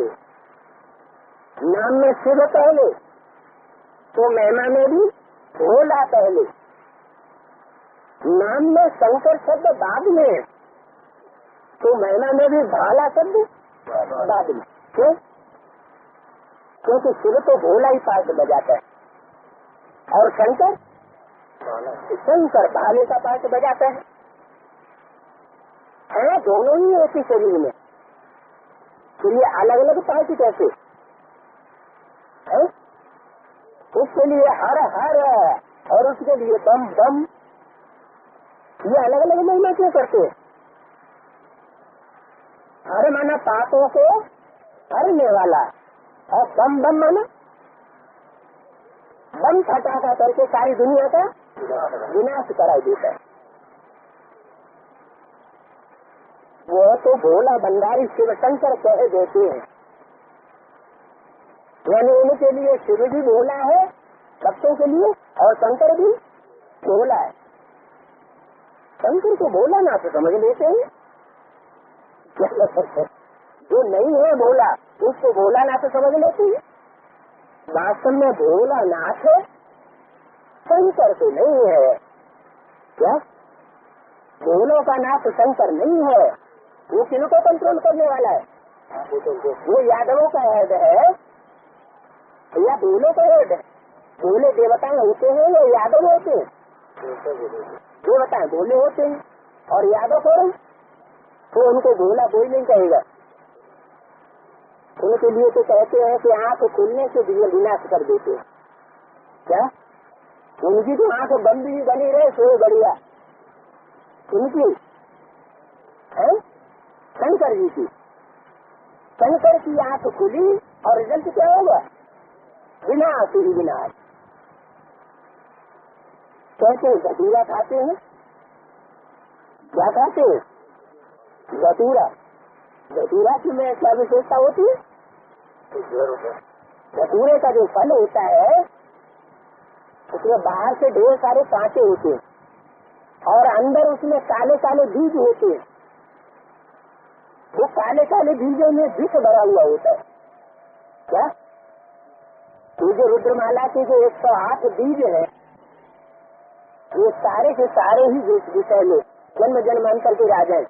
नाम में शिव पहले तो महिमा में भी भोला पहले। नाम में शंकर शब्द बाद में, तो महिमा में भी भाला शब्द बाद में। क्यों? क्योंकि शिव तो भोला ही पाठ बजाता है और शंकर भाले का पाठ बजाता है दोनों ही एक ही शरीर में। तो ये अलग अलग पाठ कैसे है? उसके लिए हर हर और उसके लिए बम बम, ये अलग अलग महिमा क्यों करते हैं? हर माना पापों को हरने वाला और बम बम माना बम फटाखा करके सारी दुनिया का विनाश कराई देता है। वो तो भोला भंडारी शिव शंकर कह देते हैं, यानी उनके लिए शिव भी भोला है भक्तों के लिए और शंकर भी भोला है। शंकर को भोला ना तो समझ लेते हैं, जो नहीं है भोला उसको भोला ना तो समझ लेते हैं। वास्तव में भोला नाथ है, शंकर तो नहीं है। क्या भोलों का नाथ शंकर नहीं है? वो किनको कंट्रोल करने वाला है? वो यादवों का हेड है या भोलों का हेड है? भोले देवताएं होते हैं या यादव होते हैं? देवताएं भोले होते हैं और यादव कौन? तो उनको भोला कोई नहीं कहेगा। उनके लिए तो कहते हैं कि आँख खुलने से विनाश कर देते हैं। क्या उनकी तो आँख बंद ही बनी रहे सो बढ़िया। उनकी है शंकर जी की, शंकर की आँख खुली और रिजल्ट क्या होगा? विनाश ही विनाश। कहते धतूरा खाते हैं, क्या खाते हैं? धतूरा। धतूरा की में क्या विशेषता होती है? धतूरे का जो फल होता है उसमें बाहर से ढेर सारे कांटे होते हैं और अंदर उसमें काले काले बीज होते हैं। वो काले काले बीजों में विष भरा हुआ होता है। क्या तो जो रुद्रमाला के जो 108 बीज है ये सारे के सारे ही विषय में जन्म जन्मांतर के राजा हैं।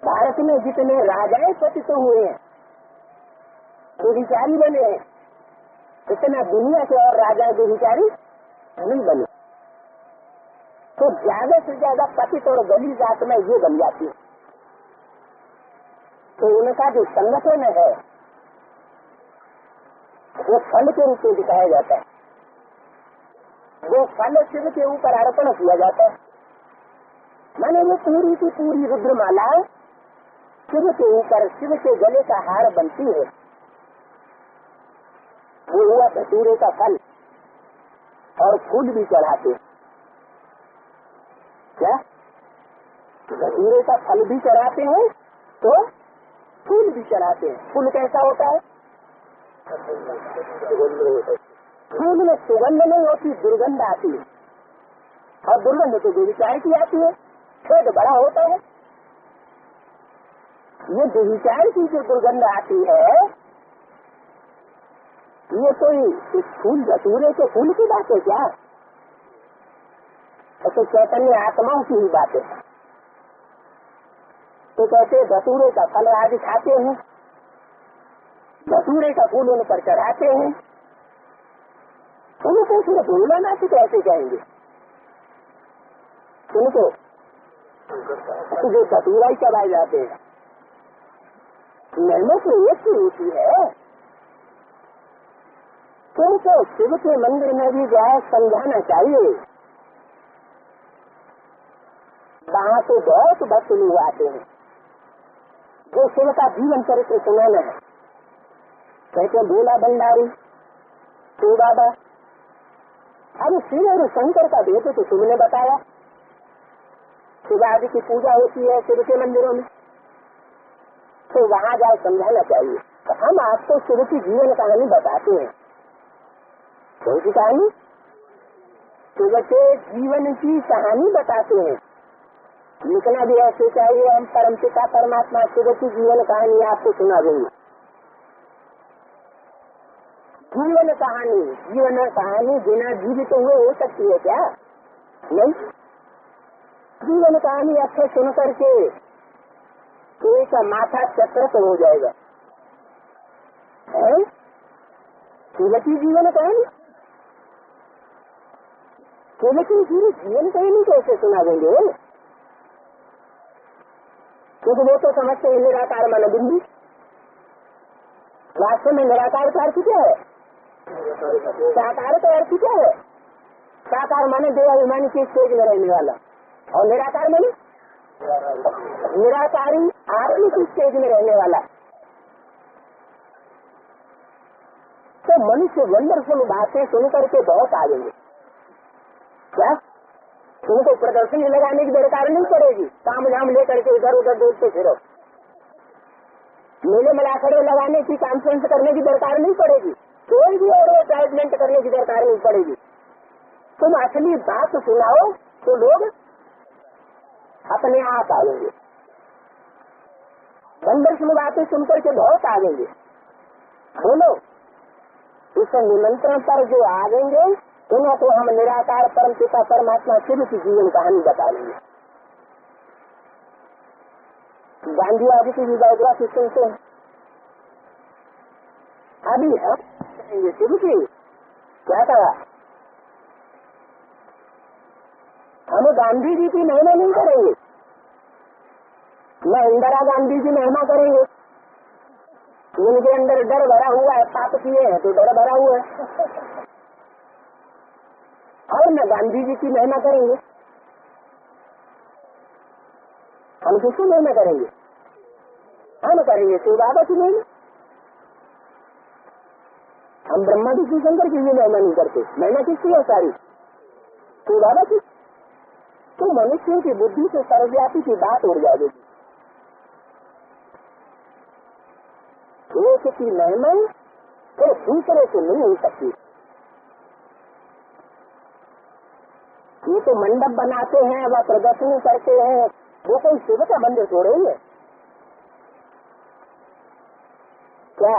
भारत में जितने राजाएं पतित हुए हैं व्यभिचारी बने हैं, इतना दुनिया के और राजा व्यभिचारी नहीं बने। तो ज्यादा से ज्यादा पतित और गली जात में ये बन जाती है। तो उनका जो संगठन है वो फल के रूप में दिखाया जाता है। वो फल शिव के ऊपर अर्पण किया जाता है। माने वो पूरी की पूरी रुद्रमाला शिव के ऊपर, शिव के गले का हार बनती है। वो हुआ धतूरे का फल और फूल भी चढ़ाते। क्या धतूरे का फल भी चढ़ाते हैं तो फूल भी चढ़ाते हैं। फूल कैसा होता है? फूल में सुगंध नहीं होती, दुर्गंध आती है और दुर्गंध तो व्यभिचार की आती है। छेद बड़ा होता है। ये व्यभिचार की जो दुर्गंध आती है ये कोई इस फूल धतूरे के फूल की बात है क्या? तो चैतन्य आत्माओं की ही बात है। तो कहते धतूरे का फल आदि खाते हैं, धतूरे का फूल उन पर चढ़ाते हैं। उनको उसमें भूलना ना तो कैसे कहेंगे? उनको जो धतूरा ही चढ़ाए जाते हैं। मेहनत तो एक ही होती है। तुमको शिव के मंदिर में भी जाए समझाना चाहिए। वहाँ तो बहुत भक्त लोग आते हैं जो शिव का जीवन चरित्र सुनाना है। कहते भोला भंडारी तो बाबा, अब शिव और शंकर का भेद तो तुमने बताया। शिव आदि की पूजा होती है शिव के मंदिरों में, तो वहाँ जाए समझाना चाहिए। तो हम आपको शिव की जीवन कहानी बताते हैं। कौन सी कहानी? शिव के जीवन की कहानी बताते हैं। लिखना भी ऐसे चाहिए, हम परमपिता परमात्मा शिव की जीवन कहानी आपको सुना देंगे। जीवन कहानी बिना जीवित हुए हो सकती है क्या? नहीं। जीवन कहानी अच्छे सुन करके कोई का माथा चक्रत हो जाएगा। लेकिन जीवन कहानी लेकिन जीवन कहानी कैसे सुना देंगे? क्योंकि वो तो समझते हैं निराकार माने बिंदु। वास्तव में निराकार का अर्थ क्या है? साकार का अर्थ क्या है? साकार माने देवाभिमानी की स्टेज में रहने वाला, और निराकार माने निराकारी आत्मिक स्टेज में रहने वाला। तो मनुष्य वंडरफुल बातें सुन करके बहुत आ गएंगे। क्या तुमको प्रदर्शनी लगाने की दरकार नहीं पड़ेगी, काम झाम लेकर के इधर उधर दौड़ते फिरो। मेले मलाखड़े लगाने की कॉन्फ्रेंस करने की दरकार नहीं पड़ेगी, कोई भी और एडवर्टाइजमेंट करने की दरकार नहीं पड़ेगी। तुम असली बात सुनाओ तो लोग अपने आप आएंगे। वंडरफुल बातें सुनकर के बहुत आएंगे। बोलो, इस निमंत्रण पर जो आएंगे उन्हें तो हम निराकार परम पिता परमात्मा शिव की जीवन कहानी बता देंगे। गांधी आदि की भी बायोग्राफी सुनते हैं। अभी हम शिव की क्या कहा? हम गांधी जी की महिमा नहीं करेंगे, न इंदिरा गांधी की महिमा करेंगे। उनके अंदर डर भरा हुआ है, पाप किए हैं तो डर भरा हुआ है। और न गांधी जी की महिमा करेंगे। हम किसकी महिमा करेंगे? हम करेंगे शिव बाबा की महिमा। हम ब्रह्मा जी की शंकर की भी महिमा नहीं करते। महिमा किसकी है? सारी शिव बाबा की। तो मनुष्यों की बुद्धि से सर्वव्यापी की बात उड़ जाएगी। एक की महिमा तो दूसरे से नहीं हो सकती। ये तो मंडप बनाते हैं, वह प्रदर्शनी करते हैं, वो कोई शिव का मंदिर छोड़े ही है क्या?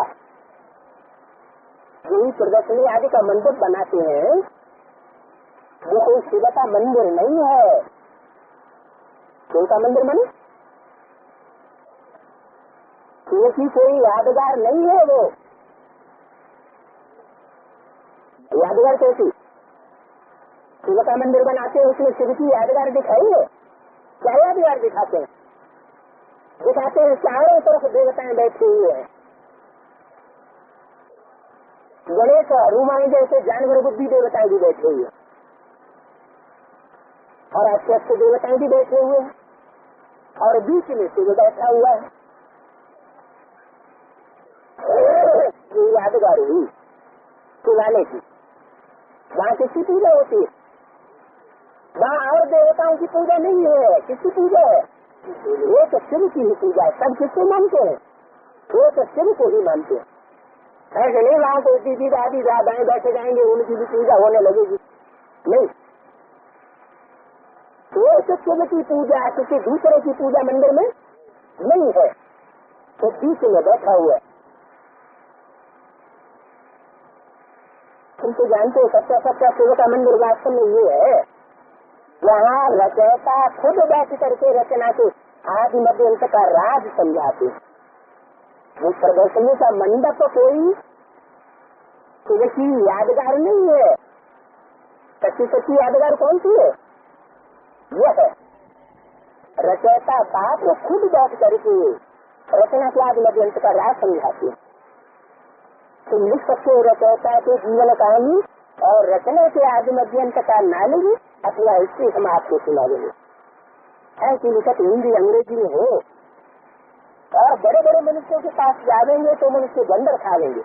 यही प्रदर्शनी आदि का मंडप बनाते हैं, वो कोई शिव का मंदिर नहीं है। शिव का मंदिर माने शिव की कोई यादगार नहीं है। वो यादगार कैसी? शिव का मंदिर बनाते हैं, उसमें शिव की यादगार दिखाई है क्या? यादगार दिखाते हैं? दिखाते हैं चारों तरफ देवताएं बैठे हुए हैं। गणेश हनुमान जैसे जानवर बुद्धि देवताएं भी बैठे हुए हैं, और अच्छे अच्छे देवताएं भी बैठे हुए हैं, और बीच में शिव बैठा हुआ है। ये यादगार हुई शिवालय की। वहाँ किसकी पूजा होती है? वहाँ और देवताओं की पूजा नहीं है। किसकी पूजा है? वो तो शिव की ही पूजा है। सब किसको मानते हैं? वो तो शिव को ही मानते हैं। ऐसे नहीं वहाँ कोई दीदी दादी दादाएं बैठे जाएंगे, उनकी भी पूजा होने लगेगी। नहीं, वो तो शिव की पूजा किसी दूसरे की पूजा मंदिर में नहीं है। तो बीच में बैठा हुआ है। तुम तो जानते हो सच्चा सच्चा शिव का मंदिर वास्तव में ये है, वहाँ रचयिता खुद बैठ करके रचना के आदि मध्य अंत का राज समझाते। वो प्रदर्शनी का मंडप कोई शिव की यादगार नहीं है। सच्ची सच्ची यादगार कौन सी है? यह है रचयिता बाप खुद बैठ करके रचना के आदि मध्य अंत का राज समझाते। तुम लिख सकते हो रचयिता के जीवन कहानी और रचना के आदि मध्यंत का नॉलेज अपना हिस्ट्री हम आपको सुना देंगे। ऐसी लिखत हिंदी अंग्रेजी में हो, और बड़े बड़े मनुष्यों के पास जाएंगे तो मनुष्य बंदर खा लेंगे।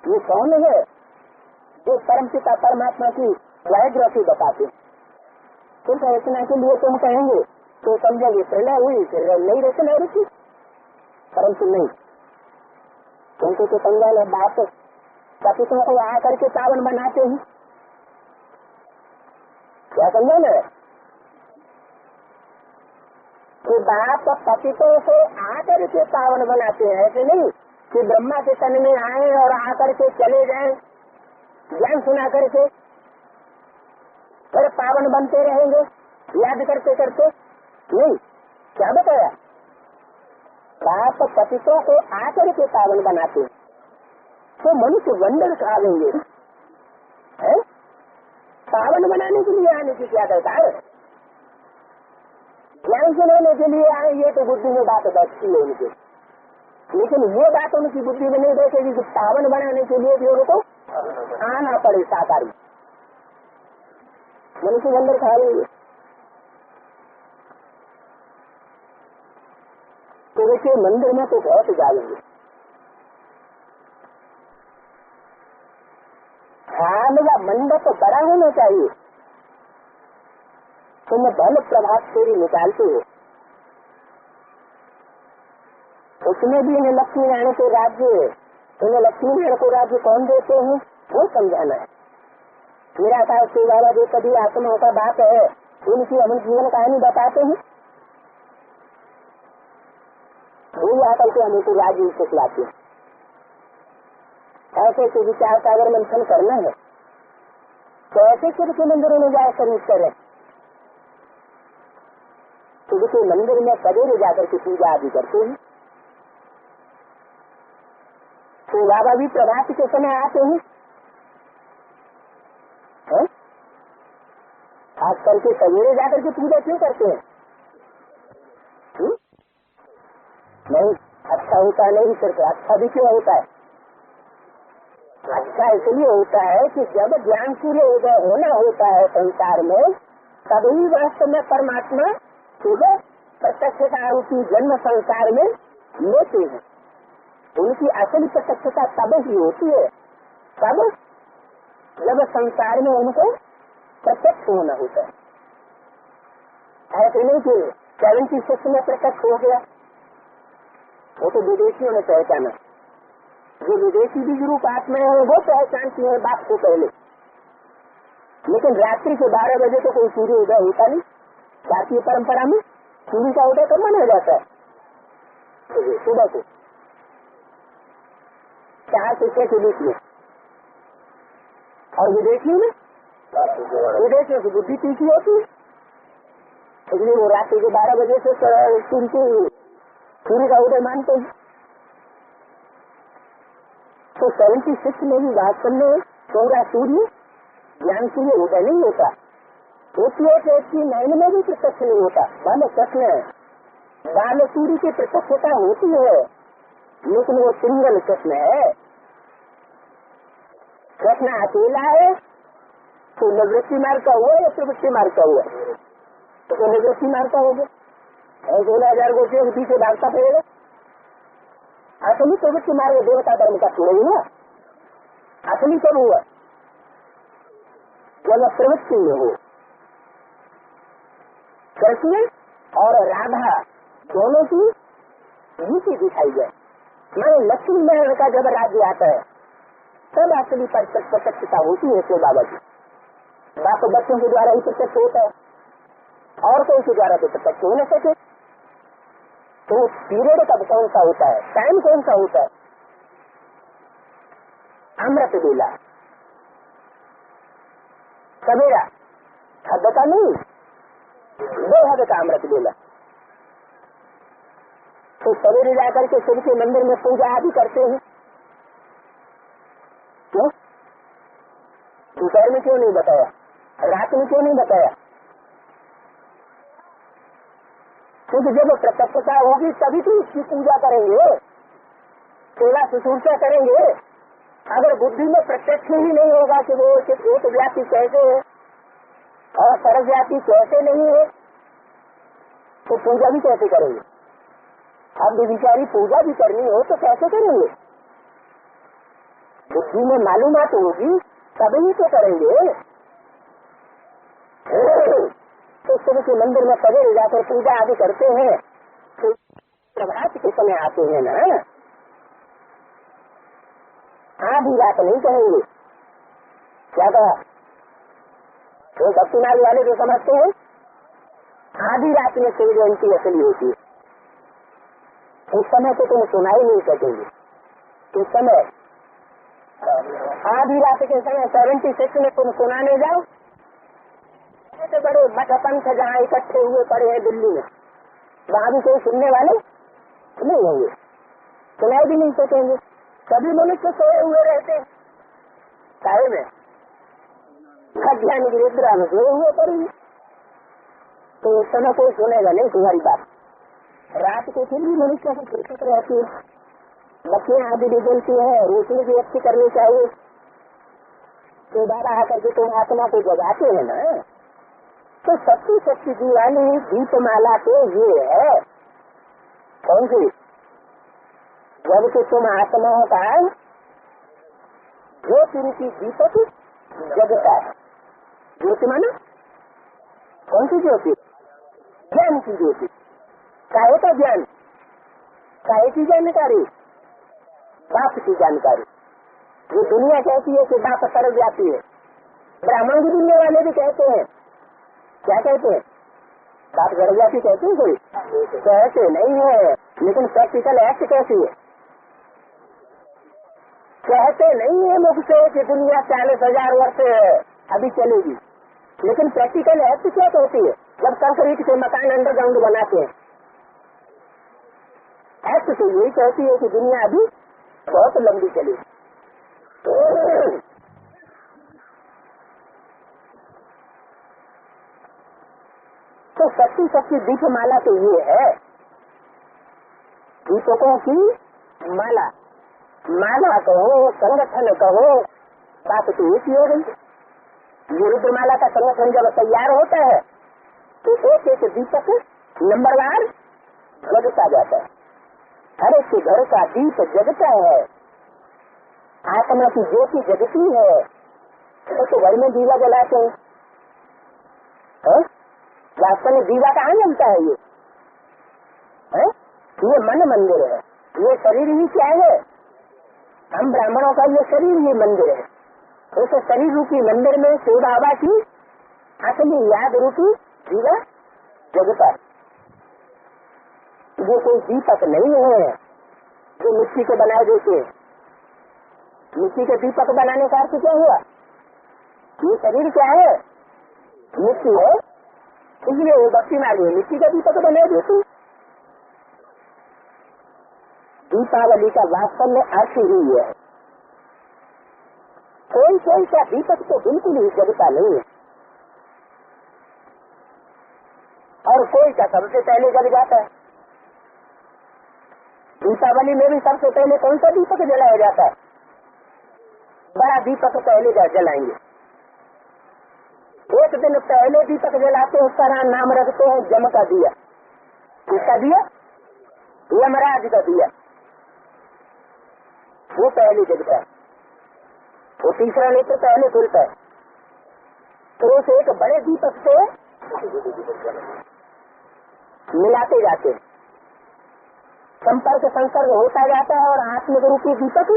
ये कौन है जो परमपिता परमात्मा की बायोग्राफी बताते? सिर्फ रचना के लिए तुम कहेंगे तो समझेंगे प्रलय हुई, फिर नई रचना रुकी, परंतु नहीं। तुमको तो समझाना बात पतितों को आकर के पावन बनाते हैं। क्या समझाना है कि बाप पतितों से आकर के पावन बनाते हैं, ऐसे नहीं कि ब्रह्मा के तन में आए और आकर के चले जाएं, ज्ञान सुना करके फिर पावन बनते रहेंगे याद करते करते? नहीं। क्या बताया? आप पतितों को आकर के पावन बनाते तो मनुष्य वंदन खावेंगे। पावन बनाने के लिए आने की क्या दरकार है? ज्ञान सुनाने के लिए आए, ये तो बुद्धि में बात बैठती है उनकी, लेकिन ये बात उनकी बुद्धि में नहीं बैठेगी कि पावन बनाने के लिए भी उनको आना पड़े साकारी। मनुष्य वंदन खा लेंगे तो देखिए मंदिर में तो बहुत जाएंगे। हाल या मंडप बड़ा होना चाहिए। तुम बल प्रभात फेरी निकालते हो, उसमें भी इन्हें लक्ष्मी नारायण के राज्य, इन्हें लक्ष्मी नारायण को राज्य कौन देते हैं वो समझाना है। मेरा कहा बाबा जो कभी आत्माओं का बात है उनकी हम जीवन कहानी बताते हैं, वही आकर के हम उनको राज्य सिखलाते हैं। ऐसे के विचार का अगर मंथन करना है तो ऐसे शिव के मंदिरों में जाकर सर्विस करें। शिव के मंदिर में सवेरे जाकर के पूजा आदि करते हैं। तो बाबा भी प्रभात के समय आते हैं, खास करके सवेरे जाकर के पूजा क्यों करते हैं? नहीं, अच्छा होता नहीं, सिर्फ अच्छा भी क्यों होता है? अच्छा इसलिए होता है कि जब ज्ञान सूर्य उदय होना होता है संसार में, तभी वास्तव में परमात्मा सुबह प्रत्यक्षता रूपी जन्म संसार में लेते हैं। उनकी असली प्रत्यक्षता तब ही होती है तब जब संसार में उनको प्रत्यक्ष होना होता है। ऐसे नहीं कि 76 में प्रत्यक्ष हो गया, वो तो विदेशियों ने पहचाना। जो विदेशी बीज रूप आत्मा है वो पहचानती है बात को पहले, लेकिन रात्रि के 12 बजे तो कोई सूर्य उदय होता नहीं। भारतीय परंपरा में सूर्य का उदय कब माना जाता है? सुबह को 4 से 6 के बीच में। और विदेशियों में, विदेशियों की बुद्धि तीखी होती है, इसलिए वो रात्रि के 12 बजे से सूर्य का उदय मानते हैं। तो 76 में भी वास्तव में पूरा सूर्य ज्ञान सूर्य उदय नहीं होता। 89 में भी प्रत्यक्ष नहीं होता। बाल प्रश्न है, बाल सूर्य की प्रत्यक्षता होती है, लेकिन वो सिंगल कृष्ण है। कृष्ण अकेला है तो निवृत्ति मार्ग का हुआ या प्रवृत्ति मार्ग का हुआ? तो निवृत्ति मार्ग का हो गया। 16,000 गोपियों के पीछे भागता पड़ेगा। असली प्रवृत्ति मार्ग देवता धर्म का थोड़ा हुआ। असली कब हुआ? जब प्रवृत्ति में हो। कृष्ण और राधा दोनों की नीति दिखाई जाए। मैंने लक्ष्मी नारायण का जब राज्य आता है तब असली प्रत्यक्षता होती है। तो बाबा जी बाप बच्चों के द्वारा ही प्रत्यक्ष होता है, और कोई के द्वारा तो प्रत्यक्ष हो न सके। तो पीरियड कब कौन सा होता है, टाइम कौन सा होता है? अमृत बेला, सवेरा, हद का नहीं, 2 हद का अमृत बेला। तो सवेरे जाकर के शिव के मंदिर में पूजा आदि करते हैं। क्यों? दोपहर में क्यों नहीं बताया? रात में क्यों नहीं बताया? क्योंकि जब प्रत्यक्षता होगी तभी तो उसकी पूजा करेंगे, सेवा शुश्रूषा करेंगे। अगर बुद्धि में प्रत्यक्ष ही नहीं होगा कि वो एक व्यापी कैसे है और सर्वव्यापी कैसे नहीं है, तो पूजा भी कैसे करेंगे? अब विचारी पूजा भी करनी हो तो कैसे करेंगे? बुद्धि में मालूमात होगी तभी तो करेंगे। तो शिव के मंदिर में सवेरे जाकर पूजा आदि करते हैं। तो प्रभात के समय आते हैं ना, आधी रात नहीं कहेंगे। क्या कहा? तो भक्ति मार्ग वाले जो समझते हैं आधी रात में शिव जयंती असली होती है, उस समय तो तुम सुनाई नहीं सकेंगे। इस समय आधी रात के समय 76 में तुम सुनाने जाओ, तो बड़े मठ पंथ जहाँ इकट्ठे हुए पड़े हैं दिल्ली में, वहाँ भी कोई सुनने वाले नहीं होंगे, सुनाई भी नहीं सकेंगे। सभी मनुष्य सोए हुए रहते हैं, सारे में अज्ञानी की निद्रा में सोए हुए पड़ेंगे, तो उस समय कोई सुनेगा नहीं तुम्हारी बात। रात को फिर भी मनुष्य की फुर्सत रहती है, बच्चियां आदि भी बोलती है, रोशनी भी अच्छी करनी चाहिए, तो बाहर आकर के तुम आत्मा को जगाते हैं ना। तो सबसे सच्ची दीवानी दीपमाला तो ये है, कौन सी? जब कि तुम आत्माओं का ज्योति रूपी दीपक जगता है। ज्योति माना कौन सी ज्योति? ज्ञान की ज्योति। काहे का ज्ञान? काहे की जानकारी? बाप की जानकारी। ये दुनिया कहती है कि बाप सर्वव्यापी है, ब्राह्मण की दुनिया वाले भी कहते हैं, क्या कहते हैं? बाप सर्वव्यापी कहते हैं? कोई कहते नहीं है, लेकिन प्रैक्टिकल एक्ट कैसी है? कहते नहीं है मुख से कि दुनिया 40,000 वर्ष अभी चलेगी, लेकिन प्रैक्टिकल एक्ट क्या कहती है? जब कंक्रीट के मकान अंडरग्राउंड बनाते हैं, एक्ट तो यही कहती है कि दुनिया अभी बहुत लंबी चलेगी। तो सच्ची सच्ची दीपमाला तो ये है, दीपकों की माला, माला कहो संगठन कहो, बात तो एक ही हो गई। ये रुद्रमाला का संगठन जब तैयार होता है तो एक एक दीपक नंबरवार जगता जाता है, हर एक घर का दीप जगता है, आत्मा की ज्योति जगती है। तो घर में दीवा जलाते हैं, वास्तव में दीवा कहाँ जलता है? ये मन मंदिर है, ये शरीर ही क्या है? हम ब्राह्मणों का ये शरीर ही मंदिर है। उस शरीर रूपी मंदिर में शिव बाबा की असली याद रूपी दीवा जगता है। ये कोई दीपक नहीं है जो मिट्टी के बनाए देते। मिट्टी के दीपक बनाने का अर्थ क्या हुआ? ये शरीर क्या है? मिट्टी है, इसलिए वो भक्ति मार्ग मिट्टी का दीपक बनाए देते। दीपावली का वास्तव में अर्थ ही है, कोई कोई सा दीपक तो बिल्कुल ही जगता नहीं है, और कोई का सबसे पहले जग जाता है। दीपावली में भी सबसे पहले कौन सा दीपक जलाया जाता है? बड़ा दीपक पहले जलाएंगे। एक दिन पहले दीपक जलाते हैं, उसका नाम रखते हैं जम का दिया। किसका दिया? यमराज का दिया। वो पहले जगता है, वो तीसरा नेत्र पहले खुलता है। तो उस एक बड़े दीपक से मिलाते जाते हैं, संपर्क संसर्ग होता जाता है, और आत्मिक रूपी दीपक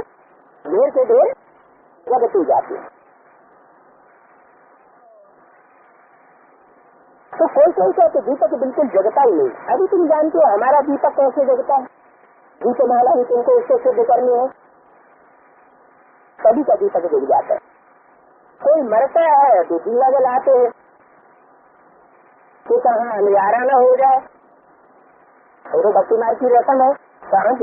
ढेर से ढेर जगती जाती है। तो कोई कोई सा तो दीपक बिल्कुल जगता ही नहीं। अभी तुम जानते हो हमारा दीपक कैसे जगता है? दीपमाला भी तुमको उससे सिद्ध करनी है, सभी का दीपक जग जाता है। कोई मरता है तो दीवा जलाते हैं कि कहाँ अंधियारा न हो जाए, और भक्ति मार्ग की रसम है, कहाँ